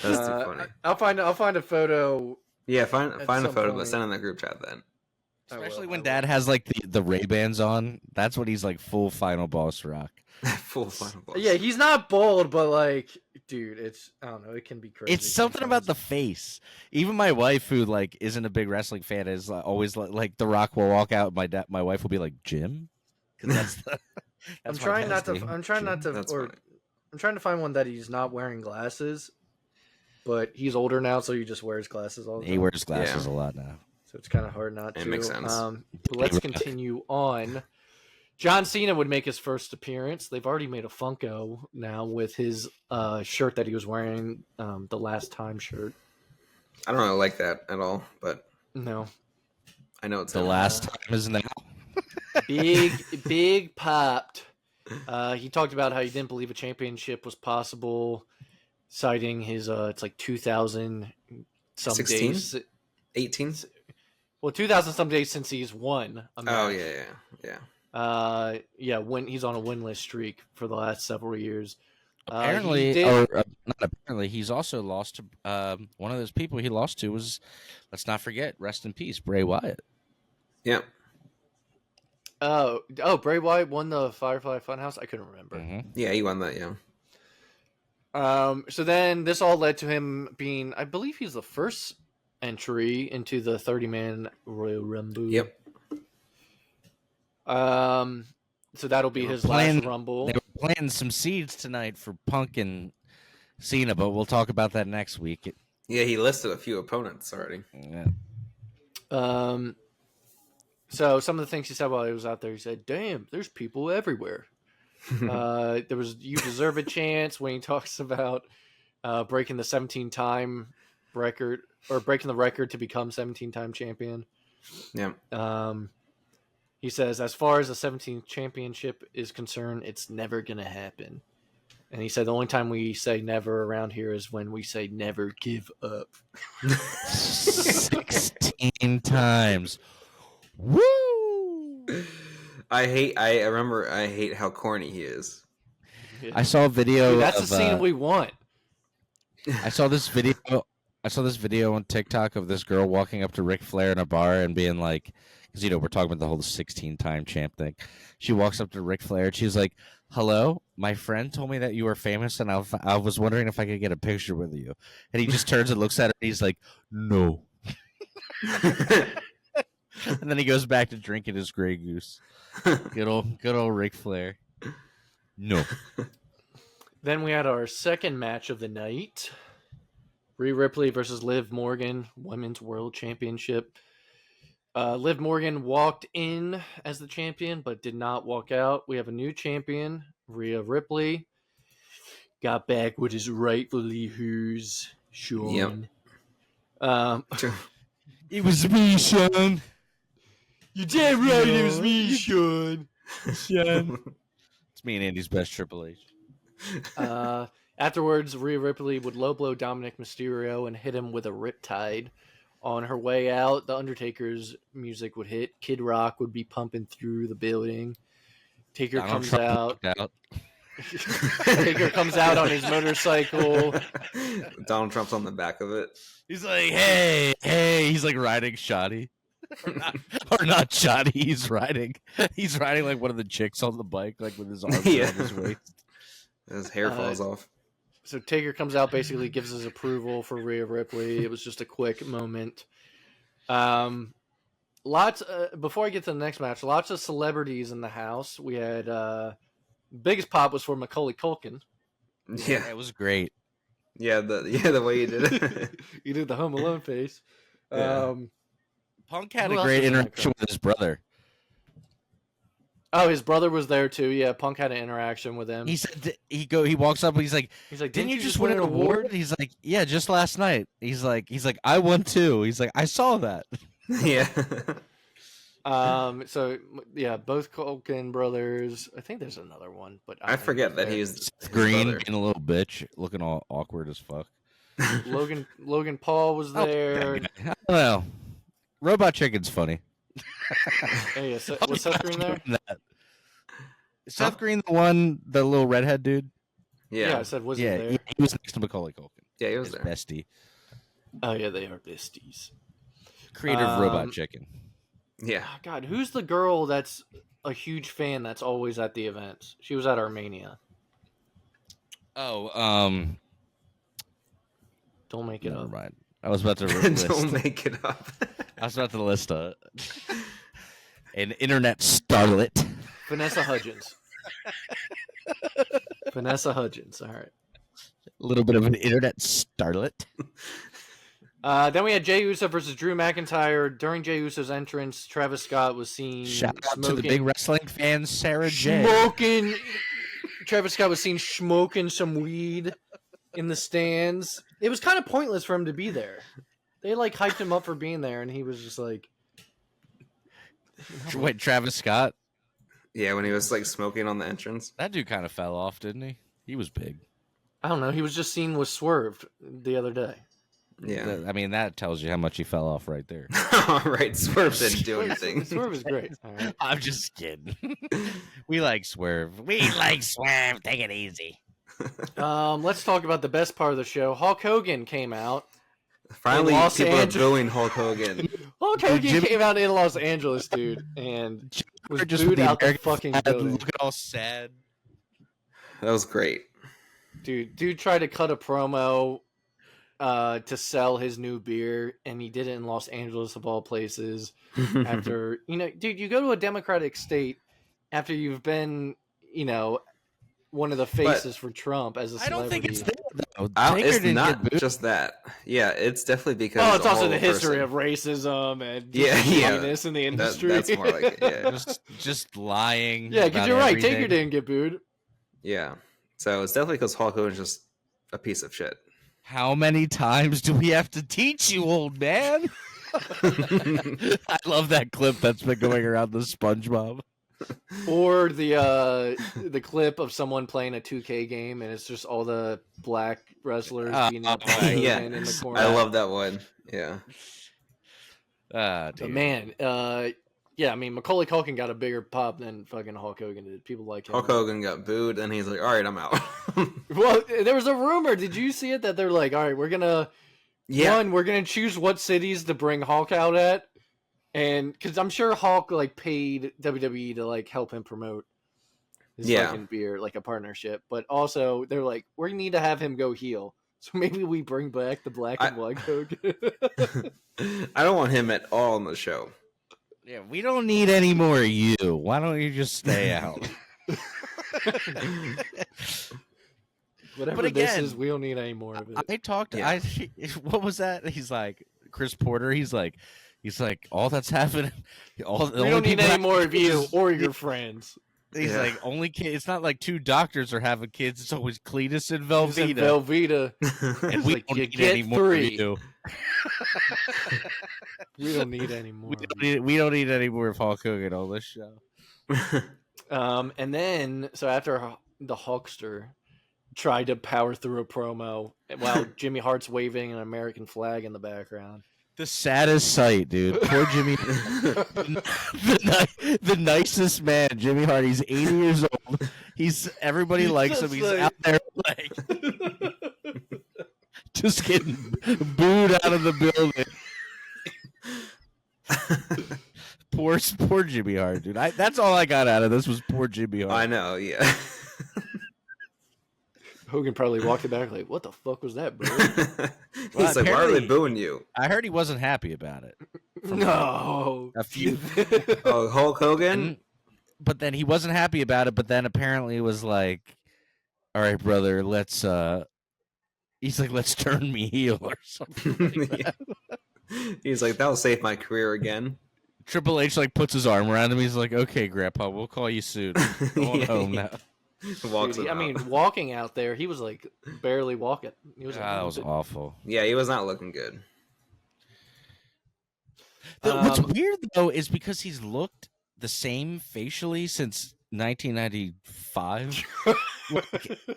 That's too funny. I'll find a photo. Yeah, find a photo, but send in the group chat then. Especially when Dad has like the Ray-Bans on. That's when he's like full Final Boss Rock. Full Final Boss. Yeah, he's not bold, but like, dude, I don't know. It can be crazy. It's something about the face. Even my wife, who like isn't a big wrestling fan, is always like The Rock will walk out. My wife will be like, Jim, because that's the. I'm trying not to find one that he's not wearing glasses, but he's older now, so he just wears glasses all the time. He wears glasses a lot now, so it's kind of hard not to. It makes sense. But let's continue on. John Cena would make his first appearance. They've already made a Funko now with his shirt that he was wearing, the last time shirt. I don't really like that at all, but no, I know it's the last time is now. Big popped. He talked about how he didn't believe a championship was possible, citing his it's like 2000 some 16? days. 18? Well, 2000 some days since he's won a match. Oh yeah. Yeah, when he's on a winless streak for the last several years. Apparently, not apparently, he's also lost to one of those people he lost to was, let's not forget, rest in peace, Bray Wyatt. Yeah. Bray Wyatt won the Firefly Funhouse. I couldn't remember. Mm-hmm. Yeah, he won that. Yeah. So then this all led to him being, I believe, he's the first entry into the 30-man Royal Rumble. Yep. So that'll be his last Rumble. They were planting some seeds tonight for Punk and Cena, but we'll talk about that next week. Yeah, he listed a few opponents already. Yeah. So some of the things he said while he was out there, he said, "Damn, there's people everywhere." There was "You deserve a chance" when he talks about breaking the 17-time record, or breaking the record to become 17-time champion. Yeah. He says, as far as the 17th championship is concerned, it's never going to happen. And he said the only time we say never around here is when we say never give up. 16 times. Woo! I hate how corny he is. Yeah. I saw a video. Dude, that's the scene we want. I saw this video on TikTok of this girl walking up to Ric Flair in a bar and being like, because we're talking about the whole 16-time champ thing. She walks up to Ric Flair and she's like, "Hello, my friend told me that you were famous, and I was wondering if I could get a picture with you." And he just turns and looks at her and he's like, "No." And then he goes back to drinking his Grey Goose. Good old Ric Flair. No. Then we had our second match of the night. Rhea Ripley versus Liv Morgan, Women's World Championship. Liv Morgan walked in as the champion, but did not walk out. We have a new champion, Rhea Ripley. Got back what is rightfully hers, Sean. Yep. It was me, Sean. You damn right, it was me, Sean. Sean. It's me and Andy's best Triple H. Afterwards, Rhea Ripley would low blow Dominic Mysterio and hit him with a Riptide. On her way out, the Undertaker's music would hit. Kid Rock would be pumping through the building. Taker comes out. Taker comes out on his motorcycle. Donald Trump's on the back of it. He's like, hey. He's like riding shoddy. or not shoddy. He's riding like one of the chicks on the bike, like with his arms around his waist. His hair falls off. So Taker comes out, basically gives his approval for Rhea Ripley. It was just a quick moment. Before I get to the next match, lots of celebrities in the house. We had biggest pop was for Macaulay Culkin. Yeah, it was great. Yeah, the way he did it. He did the Home Alone face. Yeah. Punk had a great interaction with his brother. Oh, his brother was there too. Yeah, Punk had an interaction with him. He said he walks up and he's like, didn't you just win an award? He's like, yeah, just last night. He's like, I won too. He's like, I saw that. Yeah. So yeah, both Culkin brothers. I think there's another one, but I forget that he's Green being a little bitch, looking all awkward as fuck. Logan Paul was there. I don't know. Robot Chicken's funny. Hey, was Seth Green there? Is Seth Green the little redhead dude? Yeah, I said, was he there? He was next to Macaulay Culkin. Yeah, he was his there. Bestie. Oh yeah, they are besties. Creator of Robot Chicken. Yeah. Oh, God, who's the girl that's a huge fan that's always at the events? She was at Armenia. Oh, don't make it never up. mind. I was about to list. Don't make it up. I was about to list an internet starlet. Vanessa Hudgens. Vanessa Hudgens. All right. A little bit of an internet starlet. Then we had Jey Uso versus Drew McIntyre. During Jey Uso's entrance, Travis Scott was seen Shout out to the big wrestling fan, Sarah J. Smoking. Travis Scott was seen smoking some weed in the stands. It was kind of pointless for him to be there. They hyped him up for being there, and he was just like, Wait, Travis Scott? Yeah, when he was like smoking on the entrance. That dude kind of fell off, didn't he? He was big. I don't know. He was just seen with Swerve the other day. Yeah. I mean, that tells you how much he fell off right there. All right, Swerve didn't do anything. Swerve is great. All right. I'm just kidding. We like Swerve. We like Swerve. Take it easy. Let's talk about the best part of the show. Hulk Hogan came out. Finally, Los people Angeles. are booing Hulk Hogan. Hulk Hogan came out in Los Angeles, dude, and was Just booed with out the American fucking flag, building. looking all sad. That was great. Dude tried to cut a promo to sell his new beer, and he did it in Los Angeles of all places. After dude, you go to a Democratic state after you've been, one of the faces for Trump as a I celebrity. don't think it's that, though. It's didn't not get booed. just that. Yeah, it's definitely because. Oh, it's also the horrible history person. of racism and Yeah. this in the industry. That's more like it. Yeah, just lying. Yeah, because about you're right. everything. Taker didn't get booed. yeah. So it's definitely because Hulk Hogan's just a piece of shit. How many times do we have to teach you, old man? I love that clip that's been going around the SpongeBob. Or the clip of someone playing a 2K game, and it's just all the black wrestlers beating up Hulk Hogan yeah. in the corner. I love that one. Yeah. But man, I mean, Macaulay Culkin got a bigger pop than fucking Hulk Hogan did. People like him. Hulk Hogan got booed, and he's like, "All right, I'm out." Well, there was a rumor. Did you see it that they're like, "All right, we're gonna choose what cities to bring Hulk out at," and because I'm sure Hulk like paid WWE to like help him promote his fucking beer, like a partnership. But also, they're like, we need to have him go heel. So maybe we bring back the black and white Hogan. I don't want him at all on the show. Yeah, we don't need any more of you. Why don't you just stay out? Whatever But this again, is, we don't need any more of it. I talked. Yeah. What was that? He's like Chris Porter. He's like all that's happening. We don't need any more of you or your friends. He's like only kids. It's not like two doctors are having kids. It's always Cletus and Velveeta. And we like, don't you need get any more of 3. you. We don't need any more. We don't need any more of Hulk Hogan on this show. And then, so after the Hulkster tried to power through a promo while Jimmy Hart's waving an American flag in the background. The saddest sight, dude. Poor Jimmy. the nicest man, Jimmy Hart. He's 80 years old. Everybody likes him. He's out there like just getting booed out of the building. Poor Jimmy Hart, dude. That's all I got out of this was poor Jimmy Hart. I know, yeah. Hogan probably walked it back like, what the fuck was that, bro? He's like, why are they booing you? I heard he wasn't happy about it. No. A few. Oh, Hulk Hogan? But then he wasn't happy about it, but then apparently it was like, all right, brother, let's he's like, let's turn me heel or something like that. He's like, that'll save my career again. Triple H like puts his arm around him. He's like, okay, Grandpa, we'll call you soon. Going home now. Dude, I mean, walking out there, he was like barely walking. He was that was awful. Yeah, he was not looking good. What's weird though is because he's looked the same facially since 1995.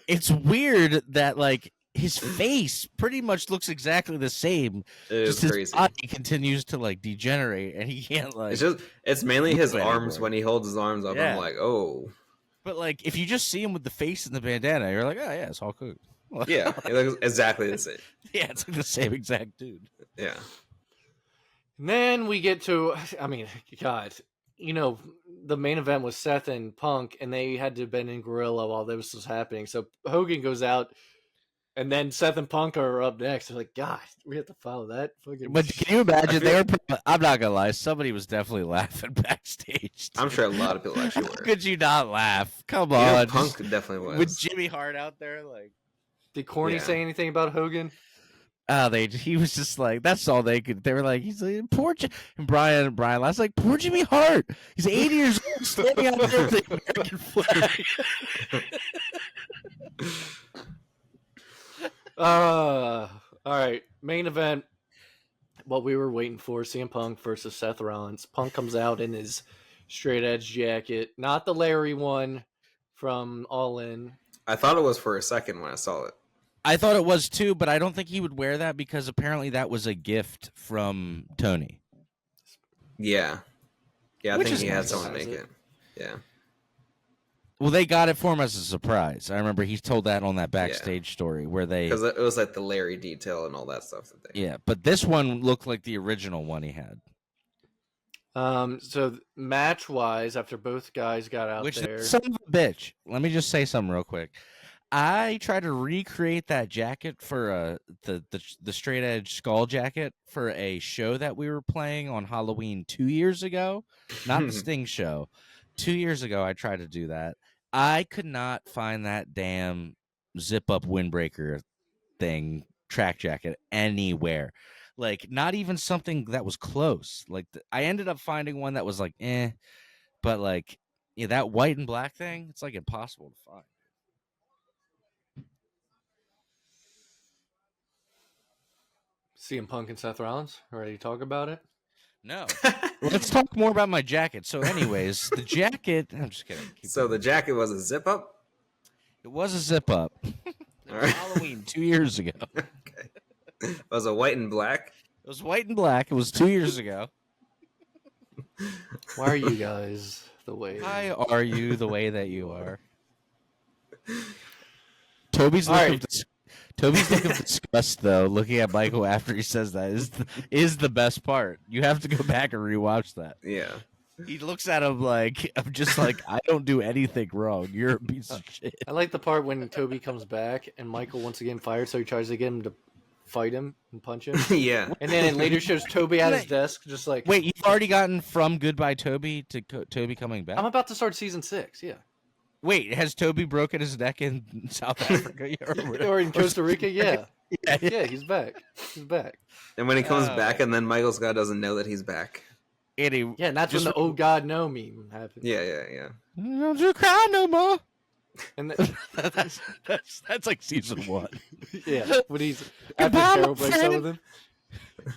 It's weird that like his face pretty much looks exactly the same. It's just crazy. his body continues to like degenerate, and he can't like. It's mainly his move arms anymore. when he holds his arms up. Yeah. I'm like, oh. But like, if you just see him with the face and the bandana, you're like, oh yeah, it's Hulk Hogan. Yeah, he looks exactly the same. Yeah, it's like the same exact dude. Yeah. And then we get to, I mean, God, the main event was Seth and Punk, and they had to have been in Gorilla while this was happening. So Hogan goes out, and then Seth and Punk are up next. They're like, God, we have to follow that. But can you imagine? I'm not gonna lie. Somebody was definitely laughing backstage. I'm sure a lot of people actually How were. could you not laugh? Come You know, on, Punk definitely was. with Jimmy Hart out there, like. Did Corny say anything about Hogan? He was just like, that's all they could. They were like, he's like, and Brian last like, poor Jimmy Hart. He's 80 years old, standing out there with the American flag. All right, main event. what we were waiting for, CM Punk versus Seth Rollins. Punk comes out in his straight edge jacket, not the Larry one from All In. I thought it was for a second when I saw it. I thought it was too, but I don't think he would wear that because apparently that was a gift from Tony. Yeah. Yeah, I Which think is he had nice. someone make it. Yeah. Well, they got it for him as a surprise. I remember he told that on that backstage story where they... Because it was like the Larry detail and all that stuff. Yeah, but this one looked like the original one he had. So match-wise, after both guys got out Which there... son of a bitch. Let me just say something real quick. I tried to recreate that jacket for the straight edge skull jacket for a show that we were playing on Halloween 2 years ago. Not the Sting show. 2 years ago, I tried to do that. I could not find that damn zip up windbreaker thing track jacket anywhere. Like, not even something that was close. Like, I ended up finding one that was like, but like, yeah, that white and black thing, it's like impossible to find. CM Punk and Seth Rollins, ready to talk about it? No. Let's talk more about my jacket. So, anyways, the jacket. I'm just kidding. So the jacket was a zip up? It was a zip up. It All was right. Halloween 2 years ago. Okay. It was a white and black? It was white and black. It was 2 years ago. Why are you guys the way? Why are you the way that you are? Toby's All look right. Toby's look of disgust, though, looking at Michael after he says that is the best part. You have to go back and rewatch that. Yeah. He looks at him like, I'm just like, I don't do anything wrong. You're a piece of shit. I like the part when Toby comes back and Michael once again fired, so he tries to get him to fight him and punch him. Yeah. And then it later shows Toby at his desk, just like, Wait, you've already gotten from Goodbye Toby to Toby coming back? I'm about to start season 6, yeah. Wait, has Toby broken his neck in South Africa? Or in Costa Rica, yeah. Yeah. Yeah, he's back. He's back. And when he comes back and then Michael Scott doesn't know that he's back. Anyway, Yeah, and that's when the "Oh God, no" meme happened. Yeah. don't you cry no more. And That's like season 1. yeah, when he's after Goodbye, Carol my breaks up friend. with him,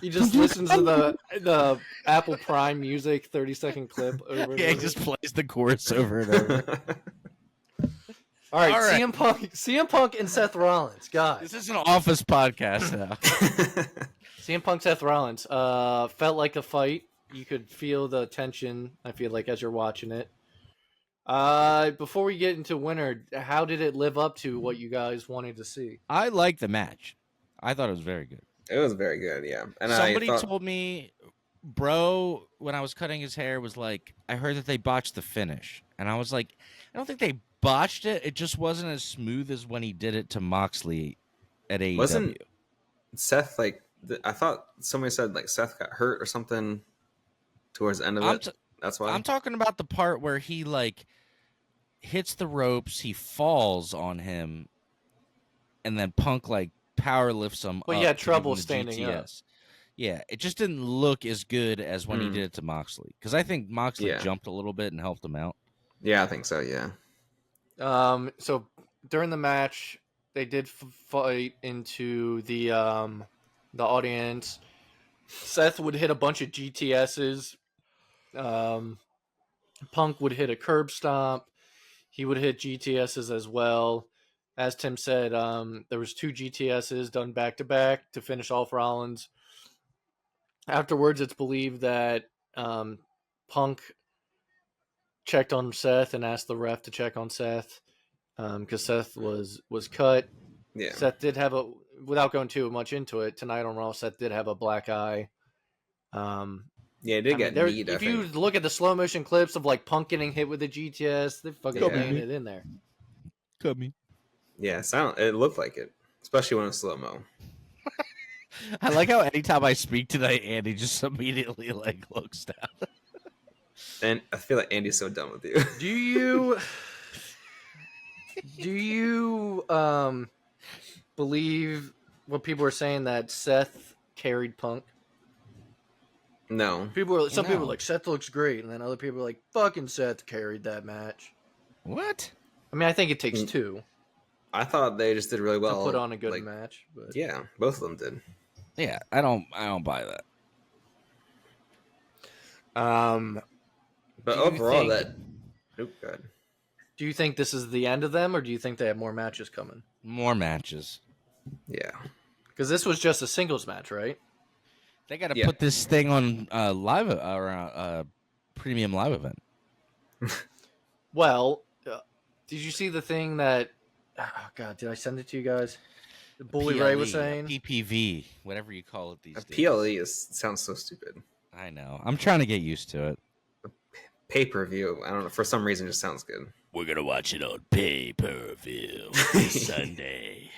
he just listens to the Apple Prime Music 30-second clip over. And Yeah, he over. just plays the chorus over and over. All right, All right. CM Punk and Seth Rollins, guys. This is an office podcast now. CM Punk, Seth Rollins, felt like a fight. You could feel the tension, I feel like, as you're watching it. Before we get into winner, how did it live up to what you guys wanted to see? I like the match. I thought it was very good. It was very good, yeah. And Somebody I thought, told me, bro, when I was cutting his hair, was like, I heard that they botched the finish. And I was like, I don't think they botched it. It just wasn't as smooth as when he did it to Moxley at AEW. Wasn't Seth like? I thought somebody said like Seth got hurt or something towards the end of it. That's why I'm talking about the part where he like hits the ropes, he falls on him, and then Punk like power lifts him. Well, up he had to give trouble him the standing up. GTS. Yeah, it just didn't look as good as when he did it to Moxley, because I think Moxley jumped a little bit and helped him out. Yeah, I think so. Yeah. So during the match, they did fight into the audience. Seth would hit a bunch of GTSs. Punk would hit a curb stomp. He would hit GTSs as well. As Tim said, there was 2 GTSs done back to back to finish off Rollins. Afterwards, it's believed that Punk checked on Seth and asked the ref to check on Seth because Seth was cut. Yeah. Seth did have without going too much into it, tonight on Raw, Seth did have a black eye. Yeah, it did get kneed, if you look at the slow motion clips of like Punk getting hit with the GTS, they fucking laying it in there. Cut me. Yeah, it looked like it, especially when it's slow mo. I like how anytime I speak tonight, Andy just immediately like looks down. And I feel like Andy's so done with you. Do you believe what people are saying that Seth carried Punk? No. Some people are like, Seth looks great, and then other people are like, fucking Seth carried that match. What? I mean, I think it takes 2 I thought they just did really well to put on a good match. But yeah, both of them did. Yeah, I don't buy that. Um, But Do you overall, think- that. Oh, God. do you think this is the end of them, or do you think they have more matches coming? More matches. Yeah. Because this was just a singles match, right? They got to Yeah. put this thing on live or premium live event. Well, did you see the thing that? Oh God, did I send it to you guys? Bully Ray was PLE, saying. PPV, whatever you call it these A days. PLE sounds so stupid. I know. I'm trying to get used to it. Pay-per-view, I don't know, for some reason it just sounds good. We're gonna watch it on pay-per-view Sunday.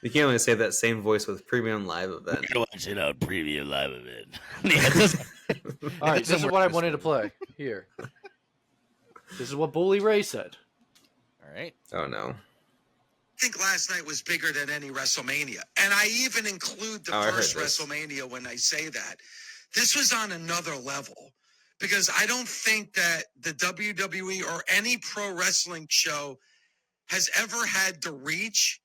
You can't only say that same voice with premium live event. We're gonna watch it on premium live event. Yeah, it doesn't- All right, it this doesn't is what I work wanted to this way. play here. This is what Bully Ray said. All right. Oh, no. I think last night was bigger than any WrestleMania. And I even include the Oh, I heard first this. WrestleMania when I say that. This was on another level because I don't think that the WWE or any pro wrestling show has ever had the reach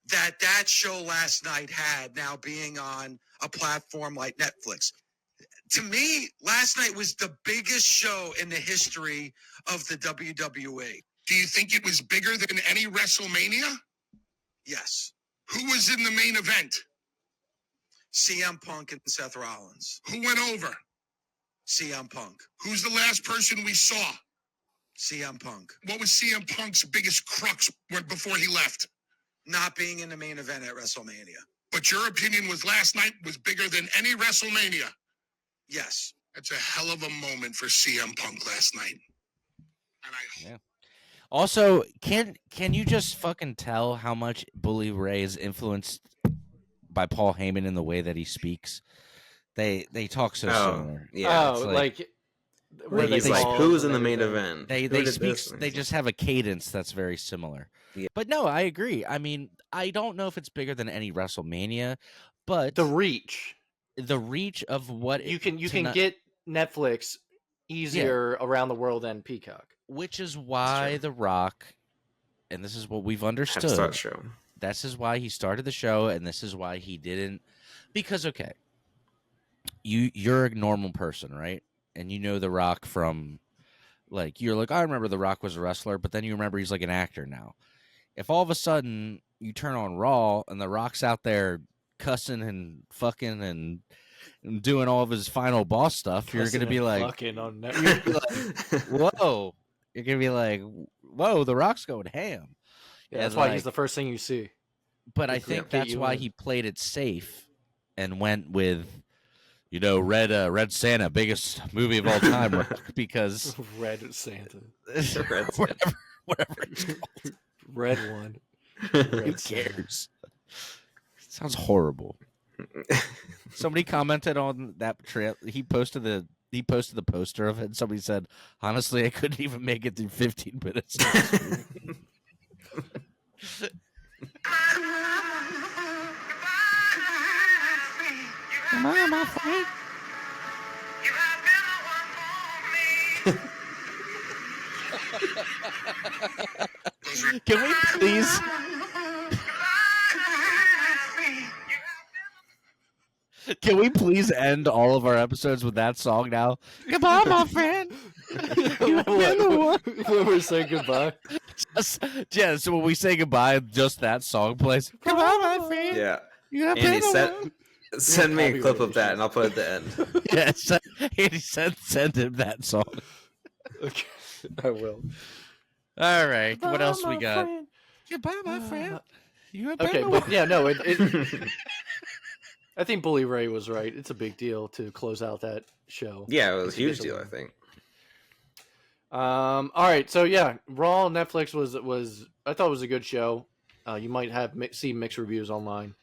that that show last night had, now being on a platform like Netflix. To me, last night was the biggest show in the history of the WWE. Do you think it was bigger than any WrestleMania? Yes. Who was in the main event? CM Punk and Seth Rollins. Who went over? CM Punk. Who's the last person we saw? CM Punk. What was CM Punk's biggest crux before he left? Not being in the main event at WrestleMania. But your opinion was last night was bigger than any WrestleMania. Yes. That's a hell of a moment for CM Punk last night. And I Yeah. Also, can you just fucking tell how much Bully Ray is influenced by Paul Heyman in the way that he speaks? They talk so similar. Yeah. Oh, it's like Where he's they like, call who's in the main event? They Who they did speak. this? And They he's just have a cadence that's very similar. Yeah. But no, I agree. I mean, I don't know if it's bigger than any WrestleMania, but the reach. the reach of what You can tonight- get Netflix easier around the world than Peacock. which is why true. The Rock, and this is what we've have to start understood. the show. This is why he started the show, and this is why he didn't. Because okay, you're a normal person, right? And you know The Rock from, like, you're like, I remember The Rock was a wrestler, but then you remember he's like an actor now. If all of a sudden you turn on Raw and The Rock's out there cussing and fucking and doing all of his final boss stuff, you're gonna be like, fucking on you're gonna be like, whoa. You're gonna be like, whoa, The Rock's going ham. Yeah, that's And, why like, he's the first thing you see. But I Yeah, think get that's you why in. he played it safe and went with, Red Santa, biggest movie of all time, Rock, because Red Santa. Red whatever it's called. Red one. Who Red Santa. cares? Sounds horrible. Somebody commented on that trail. He posted the poster of it, and somebody said, honestly, I couldn't even make it through 15 minutes. Come on, my friend. Can we please? Can we please end all of our episodes with that song now? Goodbye, my friend. You've been the one. When we're saying goodbye. Yeah, so when we say goodbye, just that song plays. Goodbye, my friend. Yeah. You have Andy, been the one. send me a clip of Copyright that, and I'll put it at the end. Yes, Andy send him that song. Okay, I will. All right, what Goodbye, else we my got? friend. Goodbye, my friend. You have been Okay, the but one. yeah, no, I think Bully Ray was right. It's a big deal to close out that show. Yeah, it was a It's a huge big deal, deal. I think. All right, so yeah, Raw Netflix was I thought it was a good show. You might have see mixed reviews online.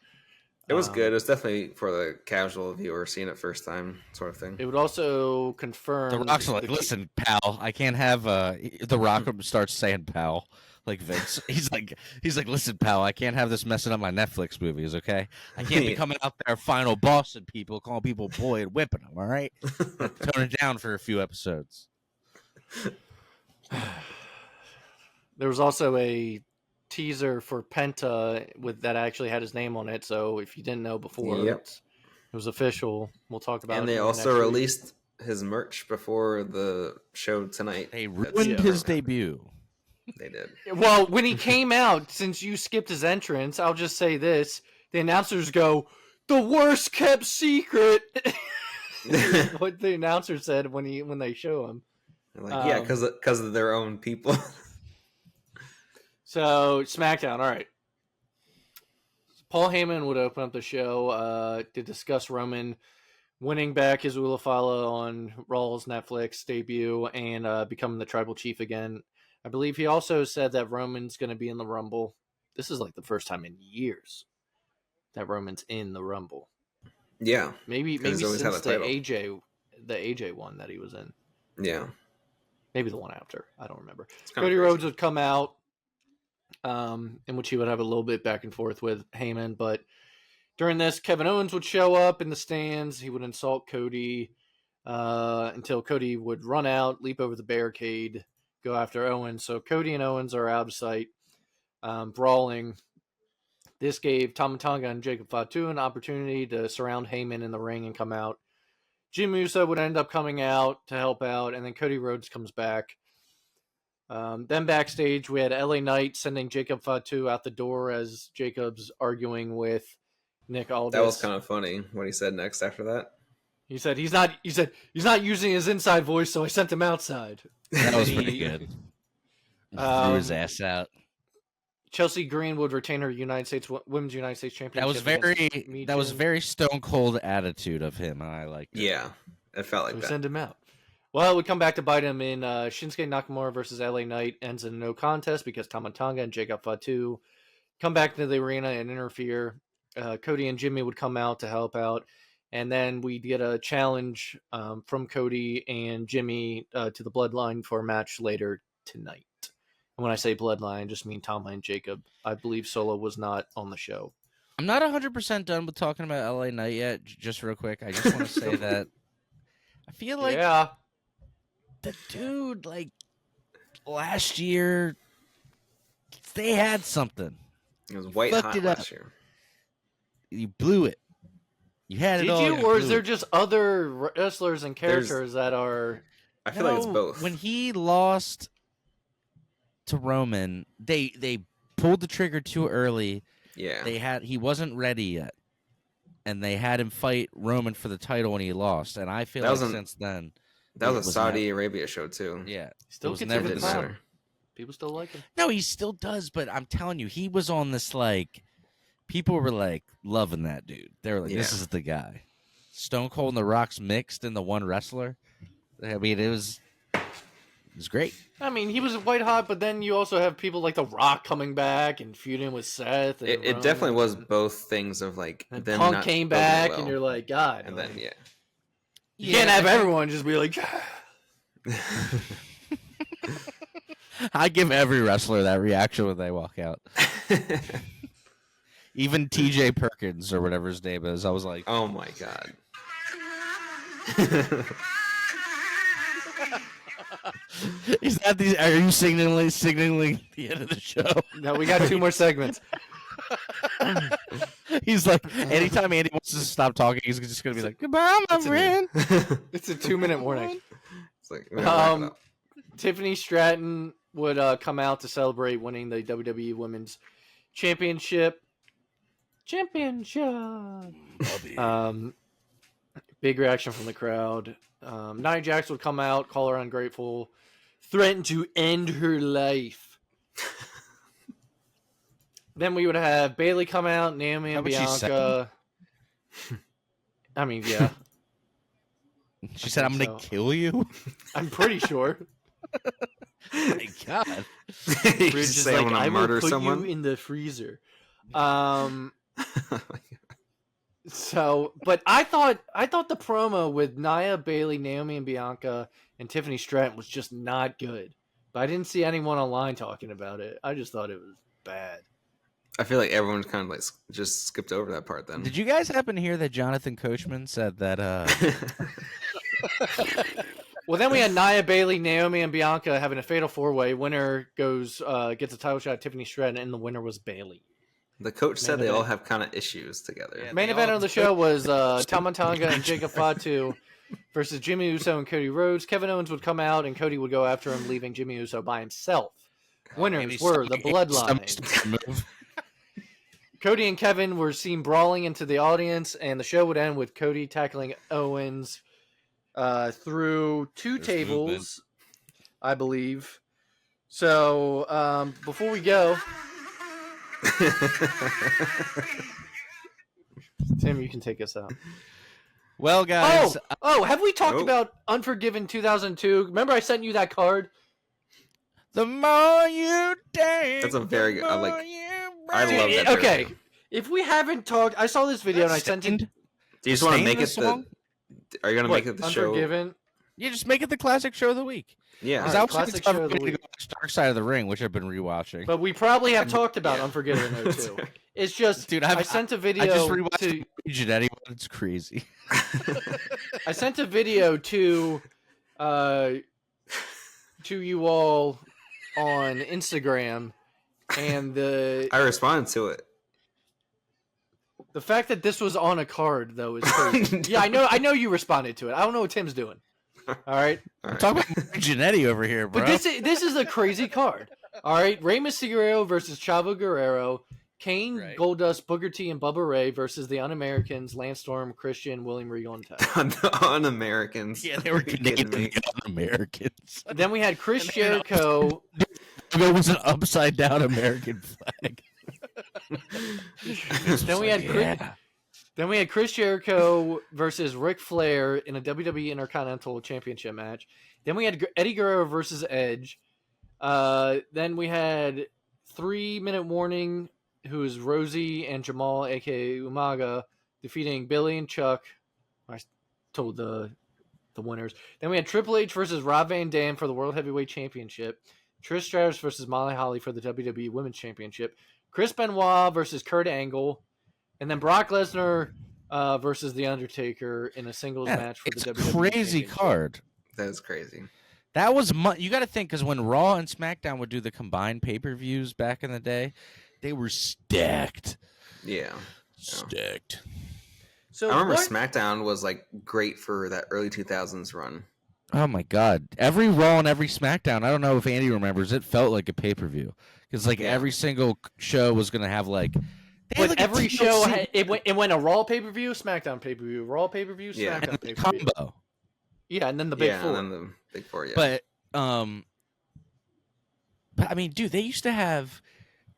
It was good. It was definitely for the casual viewer seeing it first time sort of thing. It would also confirm The Rock's like, the- listen, pal, I can't have The Rock starts saying pal like Vince. He's like, listen, pal, I can't have this messing up my Netflix movies, okay? I can't be coming out there final bossing people, calling people boy and whipping them, all right? Tone it down for a few episodes. There was also a teaser for Penta that actually had his name on it. So if you didn't know before, Yep. it was official. We'll talk about And it. they in the also next week. released his merch before the show tonight. They That's ruined his Roman. debut. They did. Well, when he came out, since you skipped his entrance, I'll just say this: the announcers go, "The worst kept secret." What the announcer said when they show him. Like, yeah, because of their own people. So SmackDown, all right. Paul Heyman would open up the show to discuss Roman winning back his Ulafala on Raw's Netflix debut and becoming the tribal chief again. I believe he also said that Roman's going to be in the Rumble. This is like the first time in years that Roman's in the Rumble. Yeah, maybe he's always since had a the AJ one that he was in. Yeah, maybe the one after. I don't remember. kinda Cody crazy. Rhodes would come out, in which he would have a little bit back and forth with Heyman. But during this, Kevin Owens would show up in the stands. He would insult Cody until Cody would run out, leap over the barricade, go after Owens. So Cody and Owens are out of sight, brawling. This gave Tama Tonga and Jacob Fatu an opportunity to surround Heyman in the ring and come out. Jim Uso would end up coming out to help out, and then Cody Rhodes comes back. Then backstage, we had LA Knight sending Jacob Fatu out the door as Jacob's arguing with Nick Aldis. That was kind of funny what he said next after that. He said he's not using his inside voice, so I sent him outside. That was pretty good. Threw his ass out. Chelsea Green would retain her Women's United States Championship. That was very Stone Cold attitude of him, and I liked it. Yeah, it felt like that. Send him out. Well, it would come back to bite him in Shinsuke Nakamura versus LA Knight ends in no contest because Tama Tonga and Jacob Fatu come back into the arena and interfere. Cody and Jimmy would come out to help out, and then we get a challenge from Cody and Jimmy to the Bloodline for a match later tonight. And when I say Bloodline, I just mean Tama and Jacob. I believe Solo was not on the show. I'm not 100% done with talking about LA Knight yet. Just real quick, I just want to say that I feel like the dude, like, last year, they had something. It was white Fucked hot it up. last year. You blew it. You had it all. Did you, or is there blew it. just other wrestlers and characters that are... I feel like it's No, both. When he lost to Roman, they pulled the trigger too early. Yeah. He wasn't ready yet, and they had him fight Roman for the title when he lost. And I feel That like was since then, That was a was Saudi Arabia show too. yeah, Still it was gets never over the the same. crowd. People still like him. No, he still does, but I'm telling you, he was on this, like, people were like loving that dude. They were like, this Yeah. is the guy. Stone Cold and The Rock's mixed in the one wrestler. I mean, it was great. I mean, he was white hot, but then you also have people like The Rock coming back and feuding with Seth. And It definitely was both things of like And them Punk not came building back, well. and you're like, God. and like, then yeah. you can't have everyone just be like, I give every wrestler that reaction when they walk out. Even TJ Perkins or whatever his name is. I was like, Oh my god. is that the? Are you signaling the end of the show? no, we got 2 more segments. He's like, anytime Andy wants to stop talking, he's just gonna be like, "Goodbye, my friend." It's a 2-minute warning. It's like, we gotta wrap it up. Tiffany Stratton would come out to celebrate winning the WWE Women's Championship. Big reaction from the crowd. Nia Jax would come out, call her ungrateful, threaten to end her life. Then we would have Bayley come out, Naomi and Is that what she Bianca. I mean, yeah, She said, "I'm gonna kill you." I'm pretty sure. My God. You Bridge just is say like, I want I to will murder put someone. you in the freezer. So, but I thought the promo with Nia, Bayley, Naomi, and Bianca and Tiffany Stratton was just not good. But I didn't see anyone online talking about it. I just thought it was bad. I feel like everyone kind of like just skipped over that part then. Did you guys happen to hear that Jonathan Coachman said that? Well, then we had Nia, Bayley, Naomi, and Bianca having a fatal 4-way. Winner gets a title shot at Tiffany Stratton, and the winner was Bayley. The coach said Main they all event. have kind of issues together. Yeah. Main they event all of the do. show was Tama Tonga and Jacob Fatu versus Jimmy Uso and Cody Rhodes. Kevin Owens would come out, and Cody would go after him, leaving Jimmy Uso by himself. Winners were the Bloodline. Cody and Kevin were seen brawling into the audience, and the show would end with Cody tackling Owens through two tables, movement. I believe. So before we go, Tim, you can take us out. Well, guys. Have we talked about Unforgiven 2002? Remember I sent you that card? The more you dance. That's a very good. I love that. Okay, if we haven't talked, I saw this video and I sent it. Do you just want to make it the? Are you gonna make it the Unforgiven? show? Yeah, just make it the classic show of the week. Yeah, because classic show of the week. Dark Side of the Ring, which I've been rewatching. But we probably have talked about Unforgiven 02. It's just, dude, I sent a video. I just rewatched Genetti. It's crazy. I sent a video to you all on Instagram, and I responded to it. The fact that this was on a card though is crazy. Yeah, I know you responded to it. I don't know what Tim's doing. All right. Talk about Genetti over here, bro. But this is a crazy card. All right, Rey Mysterio versus Chavo Guerrero, Kane, right. Goldust, Booker T, and Bubba Ray versus the Un-Americans, Lance Storm, Christian, William Regal, and Taz. The Un-Americans. Yeah, they were Canadian Un-Americans. Then we had Chris Jericho. It was an upside-down American flag. Then we had Chris Jericho versus Ric Flair in a WWE Intercontinental Championship match. Then we had Eddie Guerrero versus Edge. Then we had 3 Minute Warning, who's Rosie and Jamal, aka Umaga, defeating Billy and Chuck. I told the winners. Then we had Triple H versus Rob Van Dam for the World Heavyweight Championship. Trish Stratus versus Molly Holly for the WWE Women's Championship. Chris Benoit versus Kurt Angle. And then Brock Lesnar versus The Undertaker in a singles match for the WWE It's a crazy card. That is crazy. That was you got to think, because when Raw and SmackDown would do the combined pay-per-views back in the day, they were stacked. Yeah. Stacked. So I remember SmackDown was like great for that early 2000s run. Oh my God! Every Raw and every SmackDown, I don't know if Andy remembers, it felt like a pay-per-view, because every single show was gonna have like. But every show it went a Raw pay-per-view, SmackDown pay-per-view, Raw pay-per-view, SmackDown pay-per-view. Combo. Yeah, and then the Big Four. And then the Big Four. Yeah. But I mean, dude, they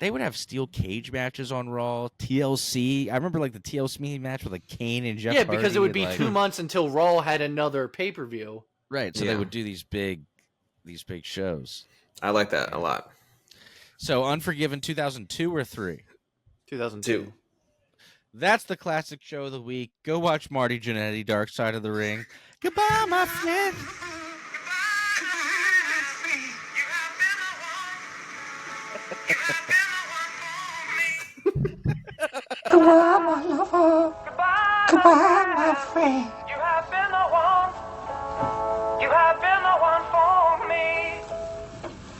would have steel cage matches on Raw, TLC. I remember like the TLC match with like Kane and Jeff. Yeah, because Hardy it would be like, 2 months until Raw had another pay-per-view. Right, so they would do these big shows. I like that a lot. So Unforgiven 2002 or 3? 2002. That's the classic show of the week. Go watch Marty Jannetty, Dark Side of the Ring. Goodbye, my friend. Goodbye, my lover. Goodbye, my friend. You have been the one. You have